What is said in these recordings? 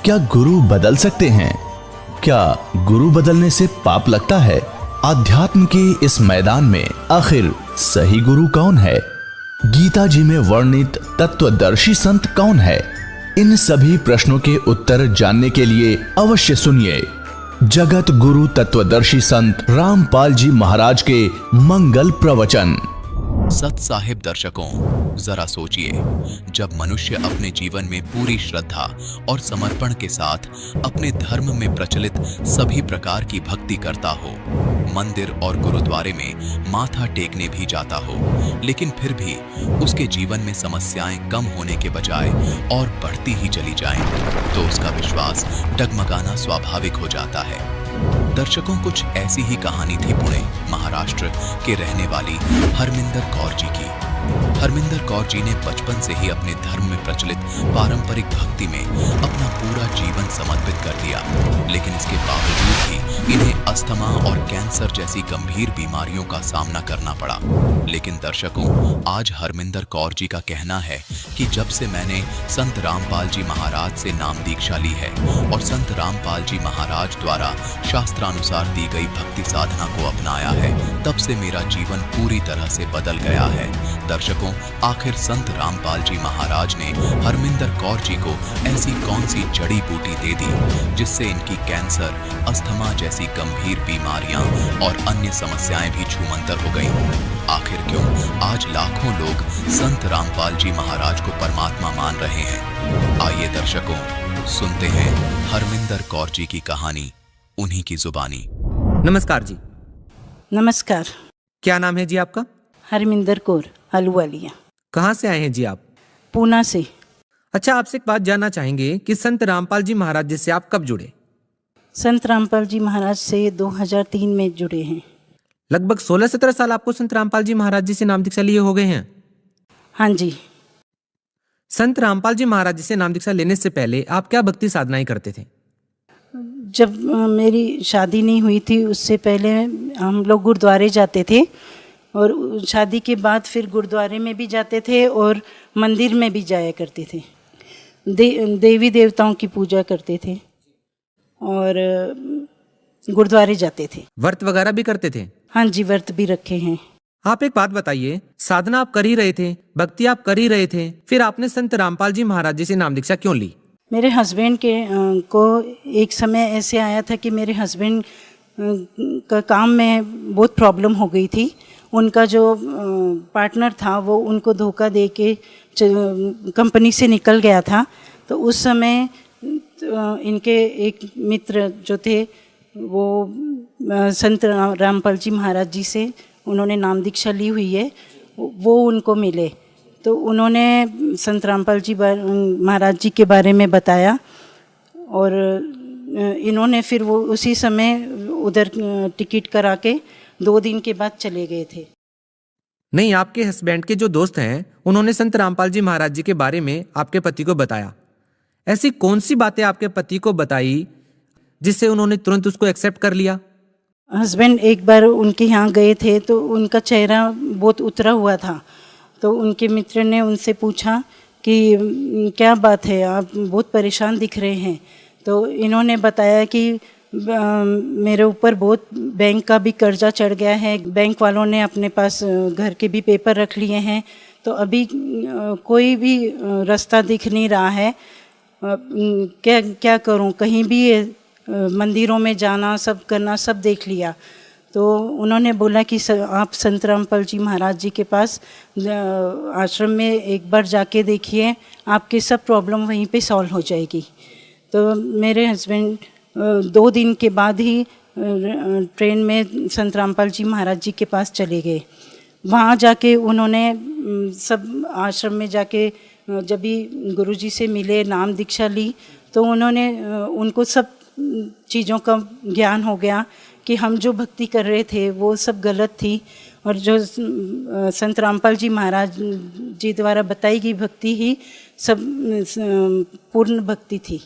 क्या गुरु बदल सकते हैं? क्या गुरु बदलने से पाप लगता है? आध्यात्म के इस मैदान में आखिर सही गुरु कौन है? गीता जी में वर्णित तत्वदर्शी संत कौन है? इन सभी प्रश्नों के उत्तर जानने के लिए अवश्य सुनिए जगत गुरु तत्वदर्शी संत रामपाल जी महाराज के मंगल प्रवचन। सत साहिब दर्शकों, जरा सोचिए, जब मनुष्य अपने जीवन में पूरी श्रद्धा और समर्पण के साथ अपने धर्म में प्रचलित सभी प्रकार की भक्ति करता हो, मंदिर और गुरुद्वारे में माथा टेकने भी जाता हो, लेकिन फिर भी उसके जीवन में समस्याएं कम होने के बजाय और बढ़ती ही चली जाएं, तो उसका विश्वास डगमगाना स्वाभाविक हो जाता है। दर्शकों, कुछ ऐसी ही कहानी थी पुणे महाराष्ट्र के रहने वाली हरमिंदर कौर जी की। हरमिंदर कौर जी ने बचपन से ही अपने धर्म में प्रचलित पारंपरिक भक्ति में अपना पूरा जीवन समर्पित कर दिया, लेकिन इसके बावजूद भी इन्हें अस्थमा और कैंसर जैसी गंभीर बीमारियों का सामना करना पड़ा। लेकिन दर्शकों, आज हरमिंदर कौर जी का कहना है कि जब से मैंने संत रामपाल जी महाराज से नाम दीक्षा ली है और संत रामपाल जी महाराज द्वारा शास्त्रानुसार दी गई भक्ति साधना को अपनाया है, तब से मेरा जीवन पूरी तरह से बदल गया है। दर्शकों, आखिर संत रामपाल जी महाराज ने हरमिंदर कौर जी को ऐसी कौन सी जड़ी बूटी दे दी जिससे इनकी कैंसर, अस्थमा जैसी गंभीर बीमारियां और अन्य समस्याएं भी छूमंतर हो गईं? आखिर क्यों आज लाखों लोग संत रामपाल जी महाराज को परमात्मा मान रहे हैं? आइए दर्शकों, सुनते हैं हरमिंदर कौर जी की कहानी उन्हीं की जुबानी। नमस्कार जी। नमस्कार। क्या नाम है जी आपका? हरमिंदर कौर, हलुवालिया। कहाँ से आए हैं जी आप? पूना से। अच्छा, आपसे एक बात जानना चाहेंगे कि संत रामपाल जी महाराज जी से आप कब जुड़े? संत रामपाल जी महाराज से 2003 में जुड़े हैं। लगभग 16-17 साल आपको संत रामपाल जी महाराज जी से नाम दीक्षा लिए हो गए हैं? हाँ जी। संत रामपाल जी महाराज जी से नाम दीक्षा लेने से पहले आप क्या भक्ति साधनाएं करते थे? जब मेरी शादी नहीं हुई थी उससे पहले हम लोग गुरुद्वारे जाते थे, और शादी के बाद फिर गुरुद्वारे में भी जाते थे और मंदिर में भी जाया करते थे। देवी देवताओं की पूजा करते थे और गुरुद्वारे जाते थे। व्रत वगैरह भी करते थे? हाँ जी, व्रत भी रखे हैं। आप एक बात बताइए, साधना आप कर ही रहे थे, भक्ति आप कर ही रहे थे, फिर आपने संत रामपाल जी महाराज जी से नाम दीक्षा क्यों ली? मेरे हस्बैंड को एक समय ऐसे आया था कि मेरे हस्बैंड का काम में बहुत प्रॉब्लम हो गई थी। उनका जो पार्टनर था वो उनको धोखा दे के कंपनी से निकल गया था। तो उस समय इनके एक मित्र जो थे वो संत रामपाल जी महाराज जी से उन्होंने नाम दीक्षा ली हुई है, वो उनको मिले। तो उन्होंने संत रामपाल जी महाराज जी के बारे में बताया और इन्होंने फिर वो उसी समय उधर टिकट करा के 2 दिन के बाद चले गए थे। नहीं, आपके हस्बैंड के जो दोस्त हैं उन्होंने संत रामपाल जी महाराज जी के बारे में आपके पति को बताया। ऐसी कौन सी बातें आपके पति को बताई जिससे उन्होंने तुरंत उसको एक्सेप्ट कर लिया? हस्बैंड एक बार उनके यहाँ गए थे तो उनका चेहरा बहुत उतरा हुआ था। तो उनके मित्र ने उनसे पूछा कि क्या बात है, आप बहुत परेशान दिख रहे हैं। तो इन्होंने बताया कि मेरे ऊपर बहुत बैंक का भी कर्जा चढ़ गया है, बैंक वालों ने अपने पास घर के भी पेपर रख लिए हैं, तो अभी कोई भी रास्ता दिख नहीं रहा है, क्या करूं, कहीं भी मंदिरों में जाना, सब करना, सब देख लिया। तो उन्होंने बोला कि आप संत रामपाल जी महाराज जी के पास आश्रम में एक बार जाके देखिए, आपके सब प्रॉब्लम वहीं पे सॉल्व हो जाएगी। तो मेरे हस्बैंड 2 दिन के बाद ही ट्रेन में संत रामपाल जी महाराज जी के पास चले गए। वहाँ जाके उन्होंने सब आश्रम में जाके जब भी गुरुजी से मिले, नाम दीक्षा ली, तो उन्होंने उनको सब चीज़ों का ज्ञान हो गया कि हम जो भक्ति कर रहे थे वो सब गलत थी, और जो संत रामपाल जी महाराज जी द्वारा बताई गई भक्ति ही सब पूर्ण भक्ति थी।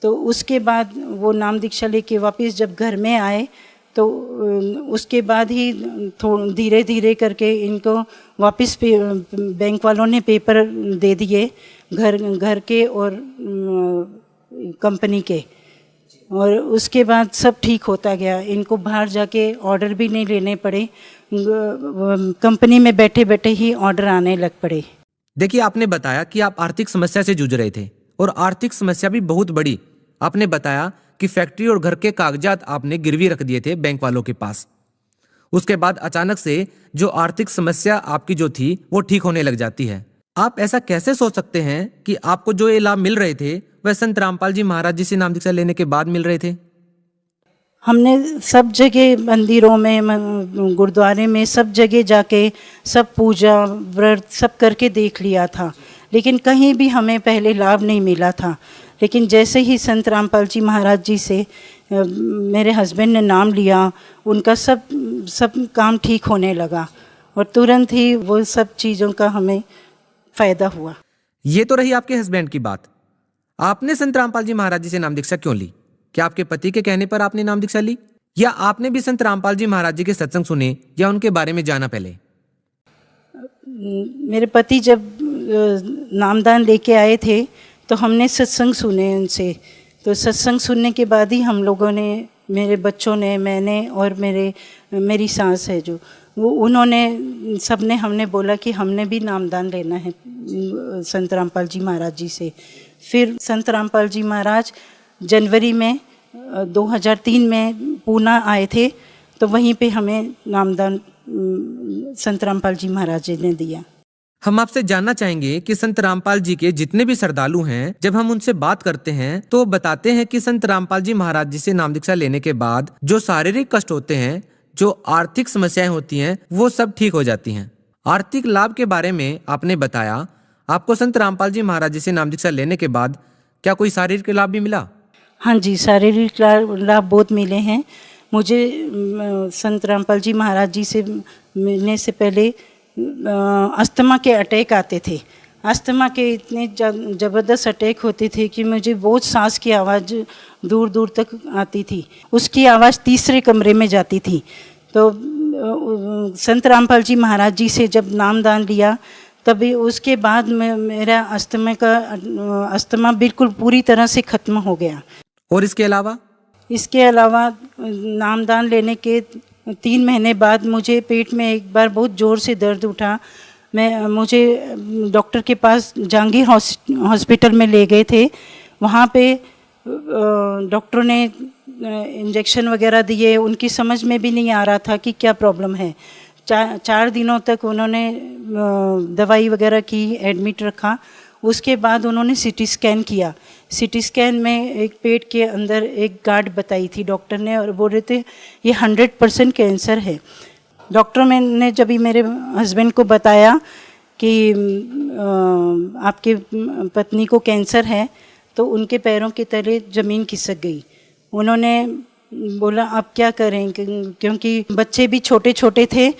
तो उसके बाद वो नाम दीक्षा लेके वापस जब घर में आए तो उसके बाद ही धीरे धीरे करके इनको वापस बैंक वालों ने पेपर दे दिए घर के, और कंपनी के, और उसके बाद सब ठीक होता गया। इनको बाहर जाके ऑर्डर भी नहीं लेने पड़े, कंपनी में बैठे बैठे ही ऑर्डर आने लग पड़े। देखिए, आपने बताया कि आप आर्थिक समस्या से जूझ रहे थे और आर्थिक समस्या भी बहुत बड़ी। आपने बताया कि फैक्ट्री और घर के कागजात आपने गिरवी रख दिए थे बैंक वालों के पास। उसके बाद अचानक से जो आर्थिक समस्या आपकी जो थी वो ठीक होने लग जाती है। आप ऐसा कैसे सोच सकते हैं कि आपको जो ये लाभ मिल रहे थे वह संत रामपाल जी महाराज जी से नाम दीक्षा लेने के बाद मिल रहे थे? हमने सब जगह, मंदिरों में, गुरुद्वारे में, सब जगह जाके सब पूजा व्रत सब करके देख लिया था, लेकिन कहीं भी हमें पहले लाभ नहीं मिला था। लेकिन जैसे ही संत रामपाल जी महाराज जी से मेरे हस्बैंड ने नाम लिया, उनका सब काम ठीक होने लगा और तुरंत ही वो सब चीज़ों का हमें फ़ायदा हुआ। ये तो रही आपके हस्बैंड की बात। आपने संत रामपाल जी महाराज जी से नाम दीक्षा क्यों ली? क्या आपके पति के कहने पर आपने नाम दीक्षा ली, या आपने भी संत रामपाल जी महाराज जी के सत्संग सुने या उनके बारे में जाना पहले? मेरे पति जब नामदान लेके आए थे तो हमने सत्संग सुने उनसे। तो सत्संग सुनने के बाद ही हम लोगों ने, मेरे बच्चों ने, मैंने और मेरी सास है जो, वो उन्होंने, सबने, हमने बोला कि हमने भी नामदान लेना है संत रामपाल जी महाराज जी से। फिर संत रामपाल जी महाराज जनवरी में 2003 में पूना आए थे, तो वहीं पे हमें नामदान संत रामपाल जी महाराज जी ने दिया। हम आपसे जानना चाहेंगे कि संत रामपाल जी के जितने भी श्रद्धालु हैं, जब हम उनसे बात करते हैं तो बताते हैं कि संत रामपाल जी महाराज जी से नाम दीक्षा लेने के बाद जो शारीरिक कष्ट होते हैं, जो आर्थिक समस्याएं होती हैं, वो सब ठीक हो जाती हैं। आर्थिक लाभ के बारे में आपने बताया, आपको संत रामपाल जी महाराज जी से नाम दीक्षा लेने के बाद क्या कोई शारीरिक लाभ भी मिला? हाँ जी, शारीरिक लाभ बहुत मिले हैं मुझे। संत रामपाल जी महाराज जी से मिलने से पहले अस्थमा के अटैक आते थे। अस्थमा के इतने ज़बरदस्त अटैक होते थे कि मुझे बहुत सांस की आवाज़ दूर दूर तक आती थी, उसकी आवाज़ तीसरे कमरे में जाती थी। तो संत रामपाल जी महाराज जी से जब नामदान लिया, तभी उसके बाद मेरा अस्थमा बिल्कुल पूरी तरह से ख़त्म हो गया। और इसके अलावा नामदान लेने के 3 महीने बाद मुझे पेट में एक बार बहुत ज़ोर से दर्द उठा। मुझे डॉक्टर के पास जहांगीर हॉस्पिटल में ले गए थे। वहाँ पे डॉक्टर ने इंजेक्शन वगैरह दिए, उनकी समझ में भी नहीं आ रहा था कि क्या प्रॉब्लम है। 4 दिनों तक उन्होंने दवाई वगैरह की, एडमिट रखा। उसके बाद उन्होंने सीटी स्कैन किया। सीटी स्कैन में एक पेट के अंदर एक गांठ बताई थी डॉक्टर ने, और बोल रहे थे ये 100% कैंसर है। डॉक्टर ने जब ही मेरे हस्बैंड को बताया कि आपके पत्नी को कैंसर है, तो उनके पैरों के तले ज़मीन खिसक गई। उन्होंने बोला अब क्या करें, क्योंकि बच्चे भी छोटे छोटे थे,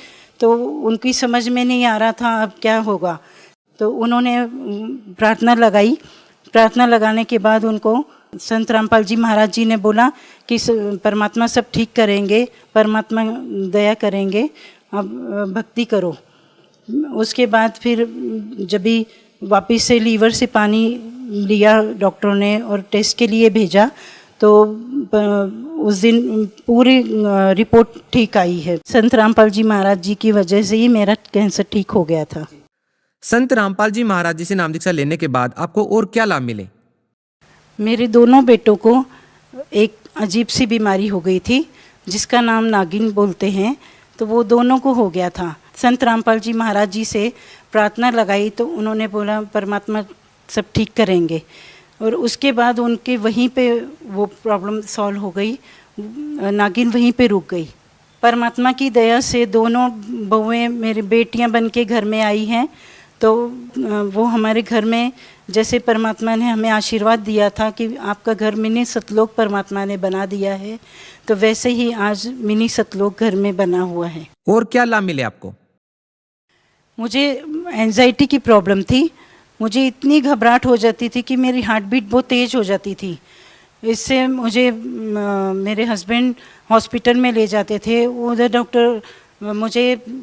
तो उनकी समझ में नहीं आ रहा था अब क्या होगा। तो उन्होंने प्रार्थना लगाई। प्रार्थना लगाने के बाद उनको संत रामपाल जी महाराज जी ने बोला कि परमात्मा सब ठीक करेंगे, परमात्मा दया करेंगे, अब भक्ति करो। उसके बाद फिर जब भी वापस से लीवर से पानी लिया डॉक्टरों ने और टेस्ट के लिए भेजा, तो उस दिन पूरी रिपोर्ट ठीक आई है। संत रामपाल जी महाराज जी की वजह से ही मेरा कैंसर ठीक हो गया था। संत रामपाल जी महाराज जी से नाम दीक्षा लेने के बाद आपको और क्या लाभ मिले? मेरे दोनों बेटों को एक अजीब सी बीमारी हो गई थी जिसका नाम नागिन बोलते हैं, तो वो दोनों को हो गया था। संत रामपाल जी महाराज जी से प्रार्थना लगाई तो उन्होंने बोला परमात्मा सब ठीक करेंगे, और उसके बाद उनके वहीं पे वो प्रॉब्लम सॉल्व हो गई, नागिन वहीं पे रुक गई। परमात्मा की दया से दोनों बहुएं मेरी बेटियां बन के घर में आई हैं। तो वो हमारे घर में, जैसे परमात्मा ने हमें आशीर्वाद दिया था कि आपका घर मिनी सतलोक परमात्मा ने बना दिया है, तो वैसे ही आज मिनी सतलोक घर में बना हुआ है। और क्या लाभ मिले आपको? मुझे एंजाइटी की प्रॉब्लम थी। मुझे इतनी घबराहट हो जाती थी कि मेरी हार्ट बीट बहुत तेज़ हो जाती थी। इससे मुझे मेरे हस्बैंड हॉस्पिटल में ले जाते थे। उधर डॉक्टर मुझे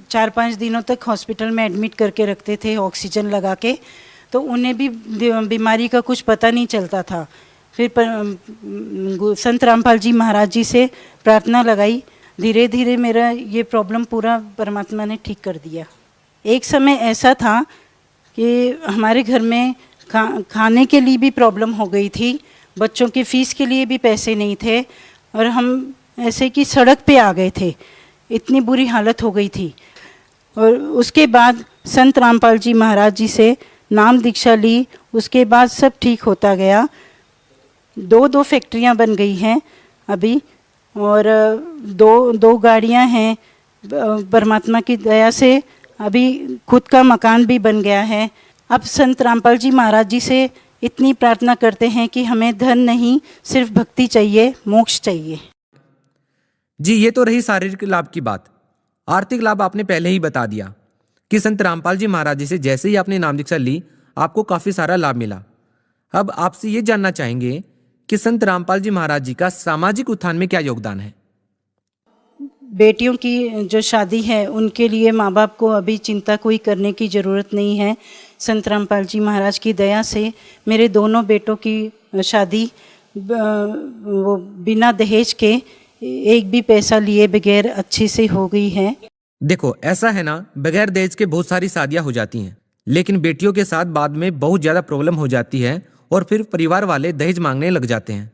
4-5 दिनों तक हॉस्पिटल में एडमिट करके रखते थे ऑक्सीजन लगा के, तो उन्हें भी बीमारी का कुछ पता नहीं चलता था। फिर संत रामपाल जी महाराज जी से प्रार्थना लगाई। धीरे धीरे मेरा ये प्रॉब्लम पूरा परमात्मा ने ठीक कर दिया। एक समय ऐसा था कि हमारे घर में खाने के लिए भी प्रॉब्लम हो गई थी, बच्चों की फ़ीस के लिए भी पैसे नहीं थे, और हम ऐसे कि सड़क पे आ गए थे, इतनी बुरी हालत हो गई थी। और उसके बाद संत रामपाल जी महाराज जी से नाम दीक्षा ली, उसके बाद सब ठीक होता गया। दो फैक्ट्रियां बन गई हैं अभी, और दो गाड़ियां हैं। परमात्मा की दया से अभी खुद का मकान भी बन गया है। अब संत रामपाल जी महाराज जी से इतनी प्रार्थना करते हैं कि हमें धन नहीं, सिर्फ भक्ति चाहिए, मोक्ष चाहिए। जी, ये तो रही शारीरिक लाभ की बात। आर्थिक लाभ आपने पहले ही बता दिया कि संत रामपाल जी महाराज जी से जैसे ही आपने नाम दीक्षा ली, आपको काफ़ी सारा लाभ मिला। अब आपसे ये जानना चाहेंगे कि संत रामपाल जी महाराज जी का सामाजिक उत्थान में क्या योगदान है। बेटियों की जो शादी है उनके लिए माँ बाप को अभी चिंता कोई करने की ज़रूरत नहीं है। संत रामपाल जी महाराज की दया से मेरे दोनों बेटों की शादी वो बिना दहेज के, एक भी पैसा लिए बगैर अच्छे से हो गई है। देखो, ऐसा है ना, बगैर दहेज के बहुत सारी शादियां हो जाती हैं, लेकिन बेटियों के साथ बाद में बहुत ज़्यादा प्रॉब्लम हो जाती है और फिर परिवार वाले दहेज मांगने लग जाते हैं।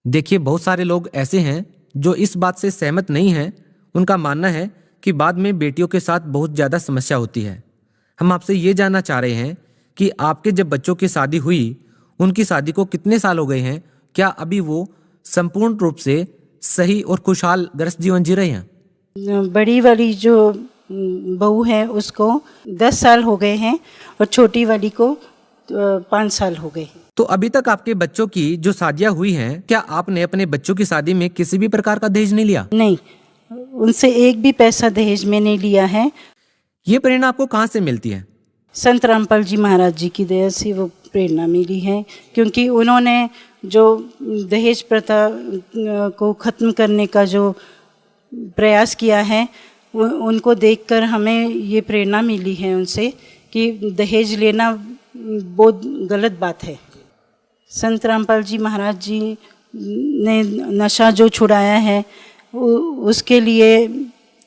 देखिए, बहुत सारे लोग ऐसे हैं जो इस बात से सहमत नहीं हैं। उनका मानना है कि बाद में बेटियों के साथ बहुत ज़्यादा समस्या होती है। हम आपसे ये जानना चाह रहे हैं कि आपके जब बच्चों की शादी हुई, उनकी शादी को कितने साल हो गए हैं? क्या अभी वो संपूर्ण रूप से सही और खुशहाल गृहस्थ जीवन जी रहे हैं? बड़ी वाली जो बहू है उसको 10 साल हो गए हैं और छोटी वाली को 5 साल हो गए। तो अभी तक आपके बच्चों की जो शादियां हुई हैं, क्या आपने अपने बच्चों की शादी में किसी भी प्रकार का दहेज नहीं लिया? नहीं, उनसे एक भी पैसा दहेज में नहीं लिया है। ये प्रेरणा आपको कहाँ से मिलती है? संत रामपाल जी महाराज जी की दया से वो प्रेरणा मिली है, क्योंकि उन्होंने जो दहेज प्रथा को ख़त्म करने का जो प्रयास किया है, उनको देखकर हमें ये प्रेरणा मिली है उनसे कि दहेज लेना बहुत गलत बात है। संत रामपाल जी महाराज जी ने नशा जो छुड़ाया है, उसके लिए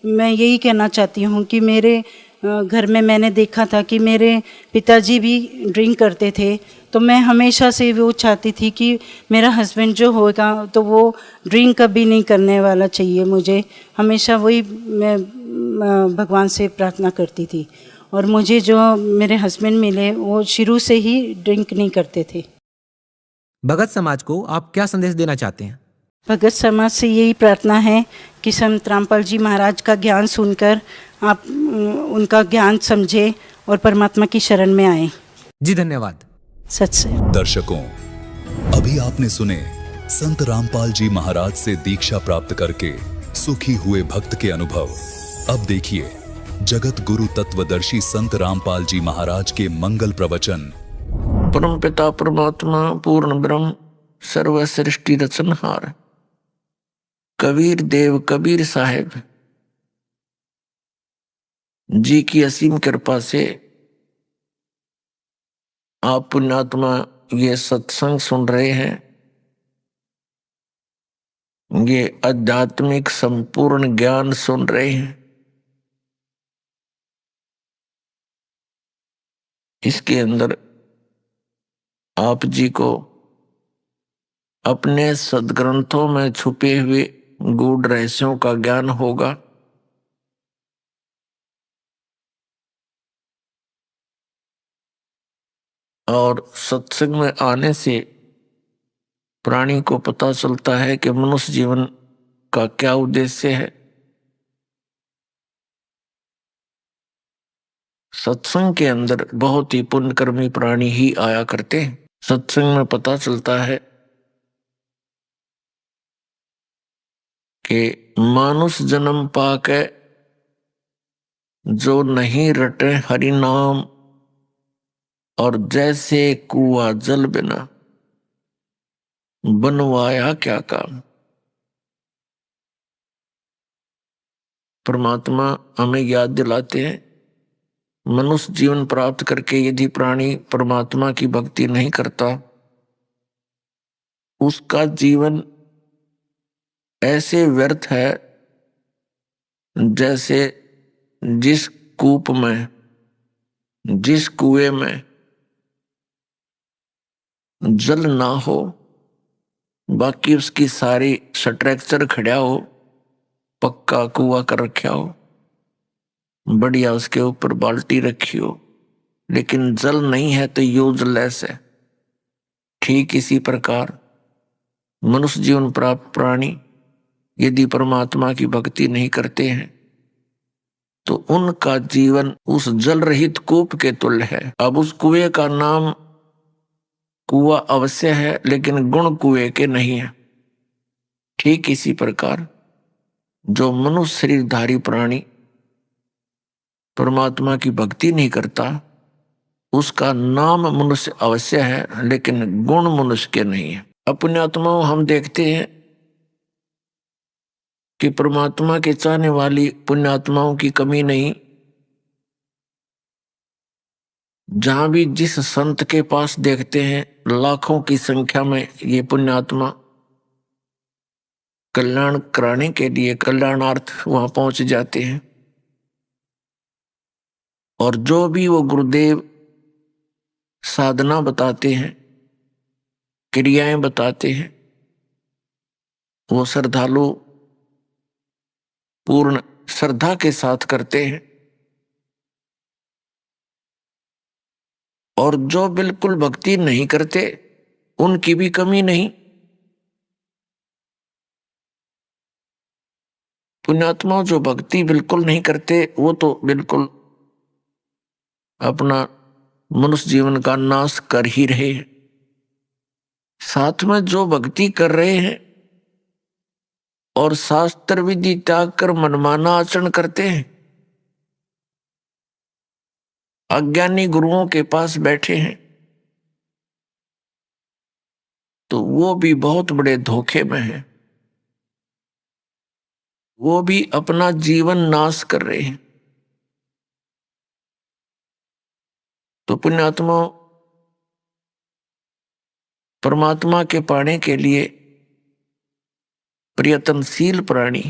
मैं यही कहना चाहती हूँ कि मेरे घर में मैंने देखा था कि मेरे पिताजी भी ड्रिंक करते थे, तो मैं हमेशा से वो चाहती थी कि मेरा हस्बैंड जो होगा तो वो ड्रिंक कभी नहीं करने वाला चाहिए मुझे। हमेशा वही मैं भगवान से प्रार्थना करती थी, और मुझे जो मेरे हस्बैंड मिले वो शुरू से ही ड्रिंक नहीं करते थे। भगत समाज को आप क्या संदेश देना चाहते हैं? भगत समाज से यही प्रार्थना है कि संत रामपाल जी महाराज का ज्ञान सुनकर आप उनका ज्ञान समझे और परमात्मा की शरण में आए। जी, धन्यवाद। सच से। दर्शकों, अभी आपने सुने संत रामपाल जी महाराज से दीक्षा प्राप्त करके सुखी हुए भक्त के अनुभव। अब देखिए जगत गुरु तत्वदर्शी संत रामपाल जी महाराज के मंगल प्रवचन। परम पिता परमात्मा पूर्ण ब्रह्म सर्व सृष्टि रचनहार कबीर देव कबीर साहेब जी की असीम कृपा से आप पुण्यात्मा ये सत्संग सुन रहे हैं। ये आध्यात्मिक संपूर्ण ज्ञान सुन रहे हैं। इसके अंदर आप जी को अपने सद्ग्रंथों में छुपे हुए गूढ़ रहस्यों का ज्ञान होगा। और सत्संग में आने से प्राणी को पता चलता है कि मनुष्य जीवन का क्या उद्देश्य है। सत्संग के अंदर बहुत ही पुण्यकर्मी प्राणी ही आया करते हैं। सत्संग में पता चलता है कि मानुष जन्म पाके जो नहीं रटे हरि नाम, और जैसे कुआ जल बिना बनवाया क्या काम। परमात्मा हमें याद दिलाते हैं, मनुष्य जीवन प्राप्त करके यदि प्राणी परमात्मा की भक्ति नहीं करता उसका जीवन ऐसे व्यर्थ है जैसे जिस कूप में, जिस कुएं में जल ना हो, बाकी उसकी सारी स्ट्रक्चर खड़ा हो, पक्का कुआं कर रखा हो, बढ़िया उसके ऊपर बाल्टी रखी हो, लेकिन जल नहीं है तो यूजलेस है। ठीक इसी प्रकार मनुष्य जीवन प्राप्त प्राणी यदि परमात्मा की भक्ति नहीं करते हैं तो उनका जीवन उस जल रहित कूप के तुल्य है। अब उस कुएं का नाम कुआं अवश्य है, लेकिन गुण कुएं के नहीं है। ठीक इसी प्रकार जो मनुष्य शरीरधारी प्राणी परमात्मा की भक्ति नहीं करता, उसका नाम मनुष्य अवश्य है, लेकिन गुण मनुष्य के नहीं है। अपने आत्माओं हम देखते हैं कि परमात्मा के चाहने वाली पुण्यात्माओं की कमी नहीं। जहां भी जिस संत के पास देखते हैं लाखों की संख्या में ये पुण्यात्मा कल्याण कराने के लिए कल्याणार्थ वहां पहुंच जाते हैं। और जो भी वो गुरुदेव साधना बताते हैं, क्रियाएं बताते हैं, वो श्रद्धालु पूर्ण श्रद्धा के साथ करते हैं। और जो बिल्कुल भक्ति नहीं करते उनकी भी कमी नहीं। पुण्यात्मा जो भक्ति बिल्कुल नहीं करते वो तो बिल्कुल अपना मनुष्य जीवन का नाश कर ही रहे हैं। साथ में जो भक्ति कर रहे हैं और शास्त्र विधि त्याग कर मनमाना आचरण करते हैं, अज्ञानी गुरुओं के पास बैठे हैं, तो वो भी बहुत बड़े धोखे में हैं। वो भी अपना जीवन नाश कर रहे हैं। तो पुण्यात्मा परमात्मा के पाने के लिए प्रयत्नशील प्राणी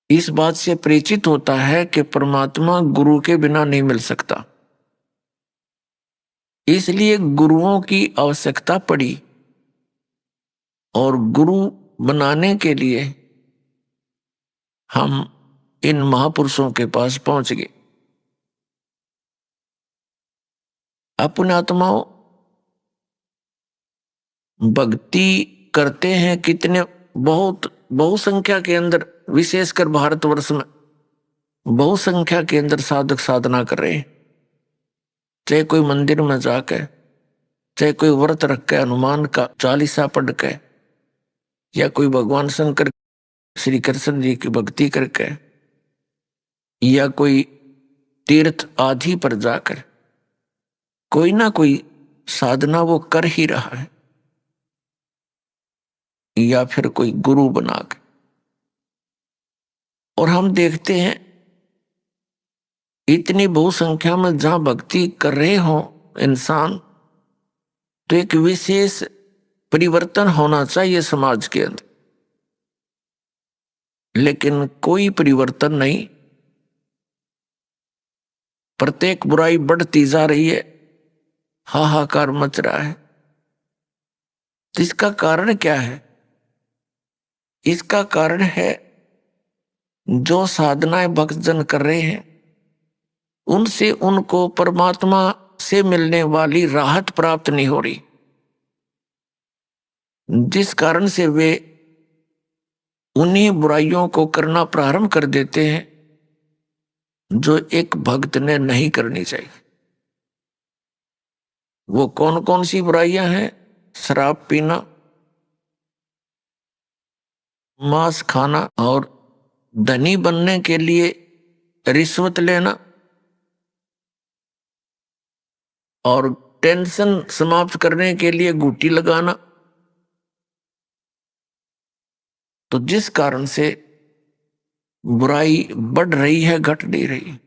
इस बात से परिचित होता है कि परमात्मा गुरु के बिना नहीं मिल सकता, इसलिए गुरुओं की आवश्यकता पड़ी और गुरु बनाने के लिए हम इन महापुरुषों के पास पहुंच गए। अपने आत्माओं भक्ति करते हैं कितने, बहुत बहुसंख्या के अंदर, विशेषकर भारतवर्ष में बहुसंख्या के अंदर साधक साधना कर रहे हैं। चाहे कोई मंदिर में जाकर, चाहे कोई व्रत रख के हनुमान का चालीसा पढ़ के, या कोई भगवान शंकर श्री कृष्ण जी की भक्ति करके, या कोई तीर्थ आदि पर जाकर कोई ना कोई साधना वो कर ही रहा है, या फिर कोई गुरु बना के। और हम देखते हैं इतनी बहुसंख्या में जहां भक्ति कर रहे हो इंसान, तो एक विशेष परिवर्तन होना चाहिए समाज के अंदर, लेकिन कोई परिवर्तन नहीं। प्रत्येक बुराई बढ़ती जा रही है, हाहाकार मच रहा है। तो इसका कारण क्या है? इसका कारण है जो साधनाएं भक्तजन कर रहे हैं उनसे उनको परमात्मा से मिलने वाली राहत प्राप्त नहीं हो रही, जिस कारण से वे उन्हीं बुराइयों को करना प्रारंभ कर देते हैं जो एक भक्त ने नहीं करनी चाहिए। वो कौन कौन सी बुराइयां हैं? शराब पीना, मांस खाना, और धनी बनने के लिए रिश्वत लेना, और टेंशन समाप्त करने के लिए घूटी लगाना। तो जिस कारण से बुराई बढ़ रही है, घट नहीं रही।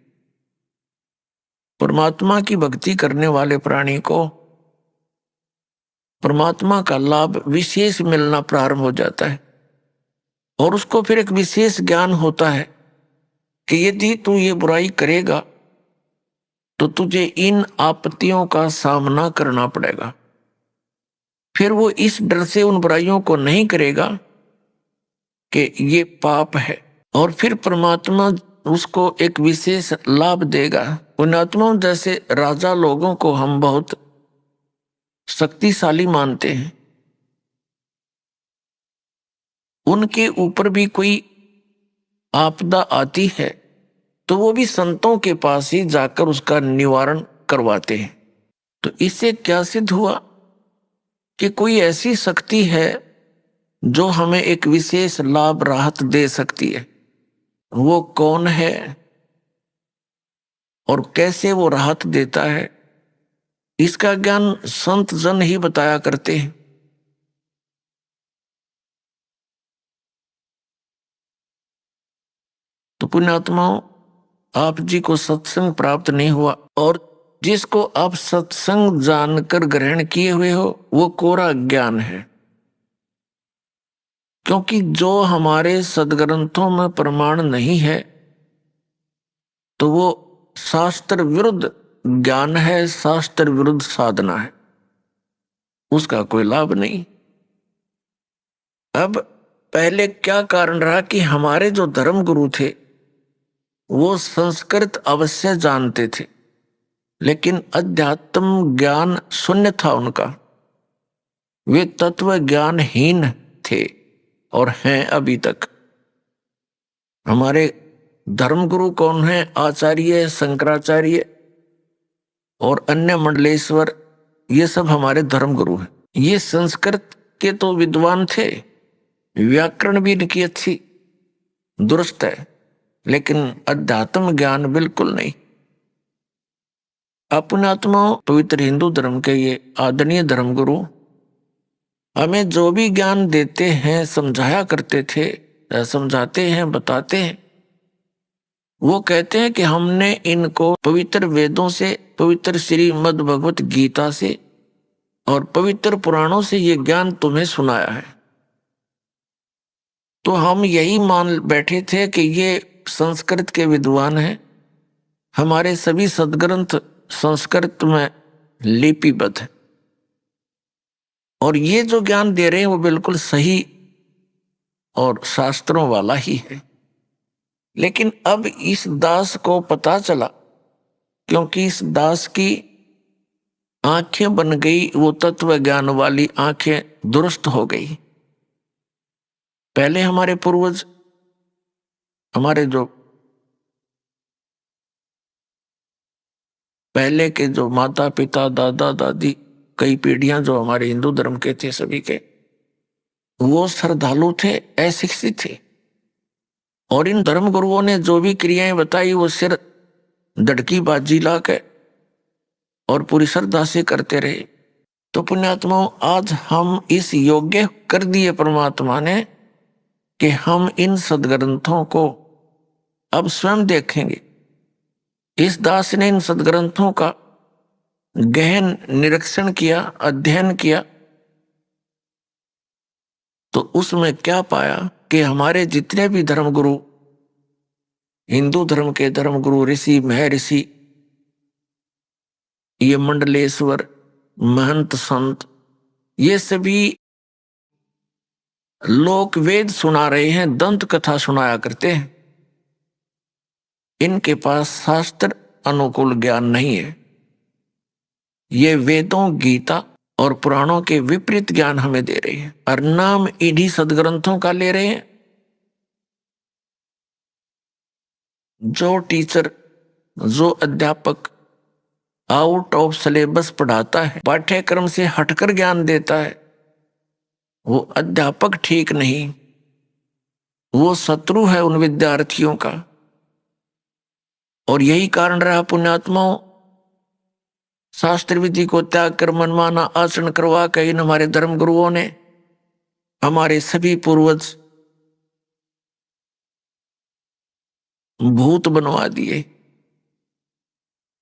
परमात्मा की भक्ति करने वाले प्राणी को परमात्मा का लाभ विशेष मिलना प्रारंभ हो जाता है और उसको फिर एक विशेष ज्ञान होता है कि यदि तू ये बुराई करेगा तो तुझे इन आपत्तियों का सामना करना पड़ेगा। फिर वो इस डर से उन बुराइयों को नहीं करेगा कि ये पाप है, और फिर परमात्मा उसको एक विशेष लाभ देगा। पुण्यात्मा जैसे राजा लोगों को हम बहुत शक्तिशाली मानते हैं, उनके ऊपर भी कोई आपदा आती है तो वो भी संतों के पास ही जाकर उसका निवारण करवाते हैं। तो इससे क्या सिद्ध हुआ कि कोई ऐसी शक्ति है जो हमें एक विशेष लाभ राहत दे सकती है। वो कौन है और कैसे वो राहत देता है, इसका ज्ञान संत जन ही बताया करते हैं। तो पुण्यात्माओं, आप जी को सत्संग प्राप्त नहीं हुआ और जिसको आप सत्संग जानकर ग्रहण किए हुए हो वो कोरा ज्ञान है। क्योंकि जो हमारे सदग्रंथों में प्रमाण नहीं है तो वो शास्त्र विरुद्ध ज्ञान है, शास्त्र विरुद्ध साधना है, उसका कोई लाभ नहीं। अब पहले क्या कारण रहा कि हमारे जो धर्म गुरु थे वो संस्कृत अवश्य जानते थे, लेकिन अध्यात्म ज्ञान शून्य था उनका। वे तत्व ज्ञानहीन थे और हैं अभी तक। हमारे धर्मगुरु कौन है? आचार्य, शंकराचार्य और अन्य मंडलेश्वर, ये सब हमारे धर्मगुरु हैं। ये संस्कृत के तो विद्वान थे, व्याकरण भी इनकी अच्छी दुरुस्त है, लेकिन अध्यात्म ज्ञान बिल्कुल नहीं। अपने आत्मा पवित्र हिंदू धर्म के ये आदरणीय धर्मगुरु हमें जो भी ज्ञान देते हैं, समझाया करते थे, समझाते हैं, बताते हैं, वो कहते हैं कि हमने इनको पवित्र वेदों से, पवित्र श्रीमद् भगवत गीता से और पवित्र पुराणों से ये ज्ञान तुम्हें सुनाया है। तो हम यही मान बैठे थे कि ये संस्कृत के विद्वान हैं, हमारे सभी सदग्रंथ संस्कृत में लिपिबद्ध है और ये जो ज्ञान दे रहे हैं वो बिल्कुल सही और शास्त्रों वाला ही है। लेकिन अब इस दास को पता चला, क्योंकि इस दास की आंखें बन गई, वो तत्व ज्ञान वाली आंखें दुरुस्त हो गई। पहले हमारे पूर्वज, हमारे जो पहले के जो माता पिता, दादा दादी, कई पीढ़ियां जो हमारे हिंदू धर्म के थे, सभी के वो श्रद्धालु थे, अशिक्षित थे, और इन धर्म गुरुओं ने जो भी क्रियाएं बताई वो सिर धड़की बाजी ला के और पूरी श्रद्धा से करते रहे। तो पुण्यात्माओं, आज हम इस योग्य कर दिए परमात्मा ने कि हम इन सदग्रंथों को अब स्वयं देखेंगे। इस दास ने इन सदग्रंथों का गहन निरीक्षण किया, अध्ययन किया, तो उसमें क्या पाया कि हमारे जितने भी धर्मगुरु, हिंदू धर्म के धर्मगुरु, ऋषि, महर्षि, ये मंडलेश्वर, महंत, संत, ये सभी लोक वेद सुना रहे हैं, दंत कथा सुनाया करते हैं। इनके पास शास्त्र अनुकूल ज्ञान नहीं है। ये वेदों, गीता और पुराणों के विपरीत ज्ञान हमें दे रहे हैं और नाम इन्हीं सदग्रंथों का ले रहे हैं। जो टीचर, जो अध्यापक आउट ऑफ सिलेबस पढ़ाता है, पाठ्यक्रम से हटकर ज्ञान देता है, वो अध्यापक ठीक नहीं, वो शत्रु है उन विद्यार्थियों का। और यही कारण रहा पुण्यात्माओं, शास्त्र विधि को त्याग कर मनमाना आचरण करवा कर इन हमारे धर्म गुरुओं ने हमारे सभी पूर्वज भूत बनवा दिए,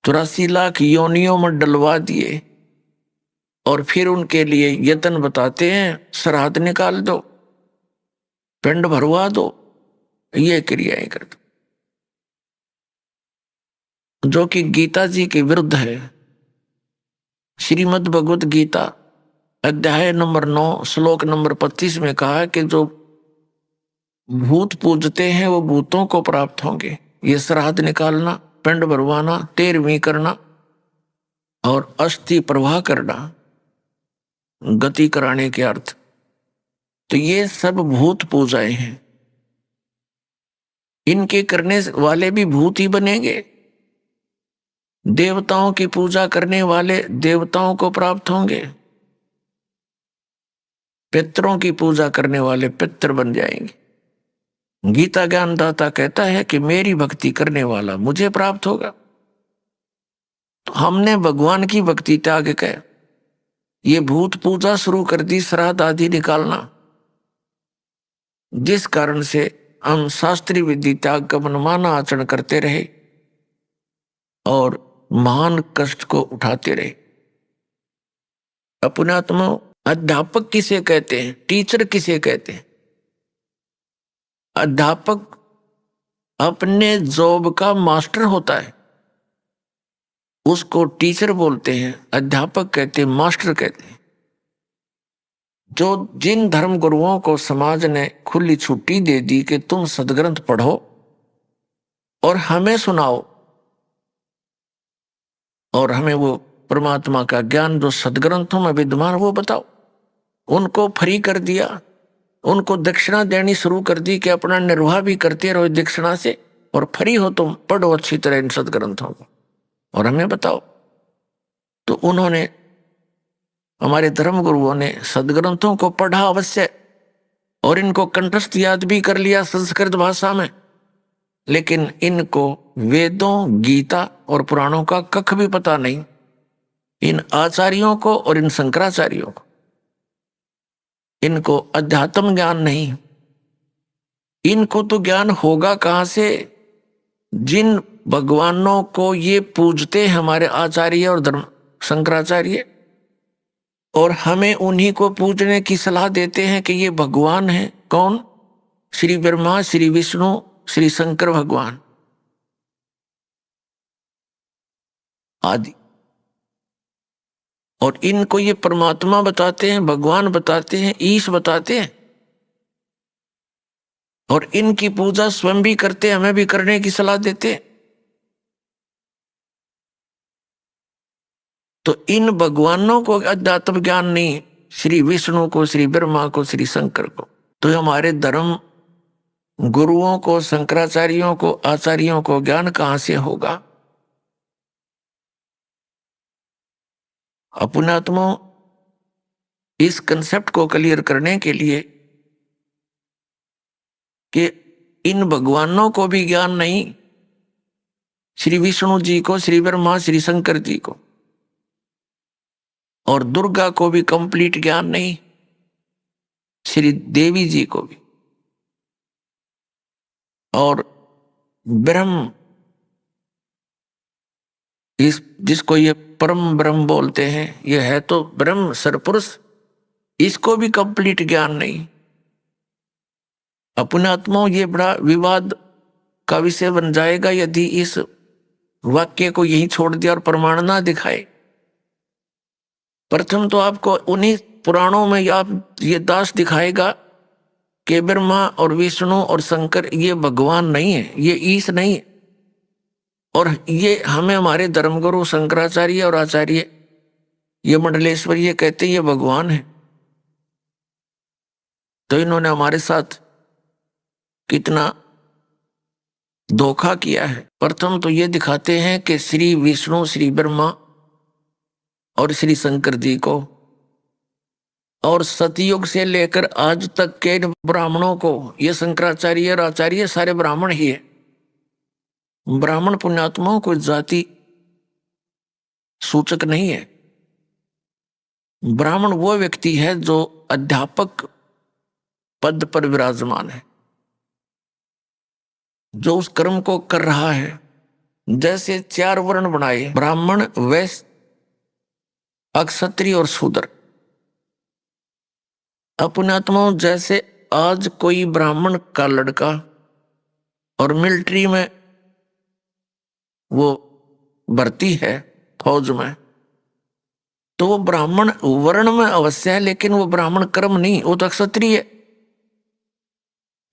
84 लाख योनियों में डलवा दिए, और फिर उनके लिए यत्न बताते हैं, श्राद्ध निकाल दो, पिंड भरवा दो, ये क्रियाएं कर दो, जो कि गीता जी के विरुद्ध है। श्रीमद् भगवत गीता अध्याय नंबर 9 श्लोक नंबर 25 में कहा है कि जो भूत पूजते हैं वो भूतों को प्राप्त होंगे। ये श्राद्ध निकालना, पिंड भरवाना, तेरहवीं करना और अस्थि प्रवाह करना, गति कराने के अर्थ, तो ये सब भूत पूजाएं हैं। इनके करने वाले भी भूत ही बनेंगे। देवताओं की पूजा करने वाले देवताओं को प्राप्त होंगे, पितरों की पूजा करने वाले पितर बन जाएंगे। गीता ज्ञानदाता कहता है कि मेरी भक्ति करने वाला मुझे प्राप्त होगा। तो हमने भगवान की भक्ति त्याग कर ये भूत पूजा शुरू कर दी, श्राद्ध आदि निकालना, जिस कारण से हम शास्त्रीय विधि त्याग का मनमाना आचरण करते रहे और महान कष्ट को उठाते रहे। अपनात्मा अध्यापक किसे कहते हैं, टीचर किसे कहते हैं? अध्यापक अपने जॉब का मास्टर होता है, उसको टीचर बोलते हैं, अध्यापक कहते हैं, मास्टर कहते हैं। जो जिन धर्म गुरुओं को समाज ने खुली छुट्टी दे दी कि तुम सदग्रंथ पढ़ो और हमें सुनाओ और हमें वो परमात्मा का ज्ञान जो सदग्रंथों में विद्यमान वो बताओ, उनको फ्री कर दिया, उनको दक्षिणा देनी शुरू कर दी कि अपना निर्वाह भी करते रहो दक्षिणा से और फ्री हो तुम, पढ़ो अच्छी तरह इन सदग्रंथों को और हमें बताओ। तो उन्होंने, हमारे धर्म गुरुओं ने सदग्रंथों को पढ़ा अवश्य और इनको कंठस्थ याद भी कर लिया संस्कृत भाषा में, लेकिन इनको वेदों, गीता और पुराणों का कख भी पता नहीं, इन आचार्यों को और इन शंकराचार्यों को। इनको अध्यात्म ज्ञान नहीं। इनको तो ज्ञान होगा कहां से? जिन भगवानों को ये पूजते हमारे आचार्य और धर्म शंकराचार्य, और हमें उन्हीं को पूजने की सलाह देते हैं कि ये भगवान है। कौन? श्री ब्रह्मा, श्री विष्णु, श्री शंकर भगवान आदि। और इनको ये परमात्मा बताते हैं, भगवान बताते हैं, ईश बताते हैं और इनकी पूजा स्वयं भी करते, हमें भी करने की सलाह देते हैं। तो इन भगवानों को अध्यात्म ज्ञान नहीं, श्री विष्णु को, श्री ब्रह्मा को, श्री शंकर को। तो हमारे धर्म गुरुओं को, शंकराचार्यों को, आचार्यों को ज्ञान कहां से होगा? अपनात्मा इस कंसेप्ट को क्लियर करने के लिए कि इन भगवानों को भी ज्ञान नहीं, श्री विष्णु जी को, श्री ब्रह्मा, श्री शंकर जी को, और दुर्गा को भी कंप्लीट ज्ञान नहीं, श्री देवी जी को भी, और ब्रह्म, इस जिसको ये परम ब्रह्म बोलते हैं, ये है तो ब्रह्म सरपुरुष, इसको भी कंप्लीट ज्ञान नहीं। अपने आत्माओं ये बड़ा विवाद का विषय बन जाएगा यदि इस वाक्य को यहीं छोड़ दिया और प्रमाण ना दिखाए। प्रथम तो आपको उन्हीं पुराणों में आप ये दास दिखाएगा कि ब्रह्मा और विष्णु और शंकर ये भगवान नहीं है, ये ईश नहीं है, और ये हमें हमारे धर्मगुरु शंकराचार्य और आचार्य ये मंडलेश्वर ये कहते ये भगवान है। तो इन्होंने हमारे साथ कितना धोखा किया है। प्रथम तो ये दिखाते हैं कि श्री विष्णु, श्री ब्रह्मा और श्री शंकर जी को, और सतयुग से लेकर आज तक के ब्राह्मणों को, ये शंकराचार्य और आचार्य सारे ब्राह्मण ही है। ब्राह्मण पुण्यात्माओं को जाति सूचक नहीं है। ब्राह्मण वो व्यक्ति है जो अध्यापक पद पर विराजमान है, जो उस कर्म को कर रहा है। जैसे 4 वर्ण बनाए, ब्राह्मण, वैश्य, अक्षत्रिय और शूद्र। अपने आत्माओं, जैसे आज कोई ब्राह्मण का लड़का और मिलिट्री में वो भर्ती है, फौज में, तो वो ब्राह्मण वर्ण में अवश्य है, लेकिन वो ब्राह्मण कर्म नहीं, वो तो क्षत्रिय है।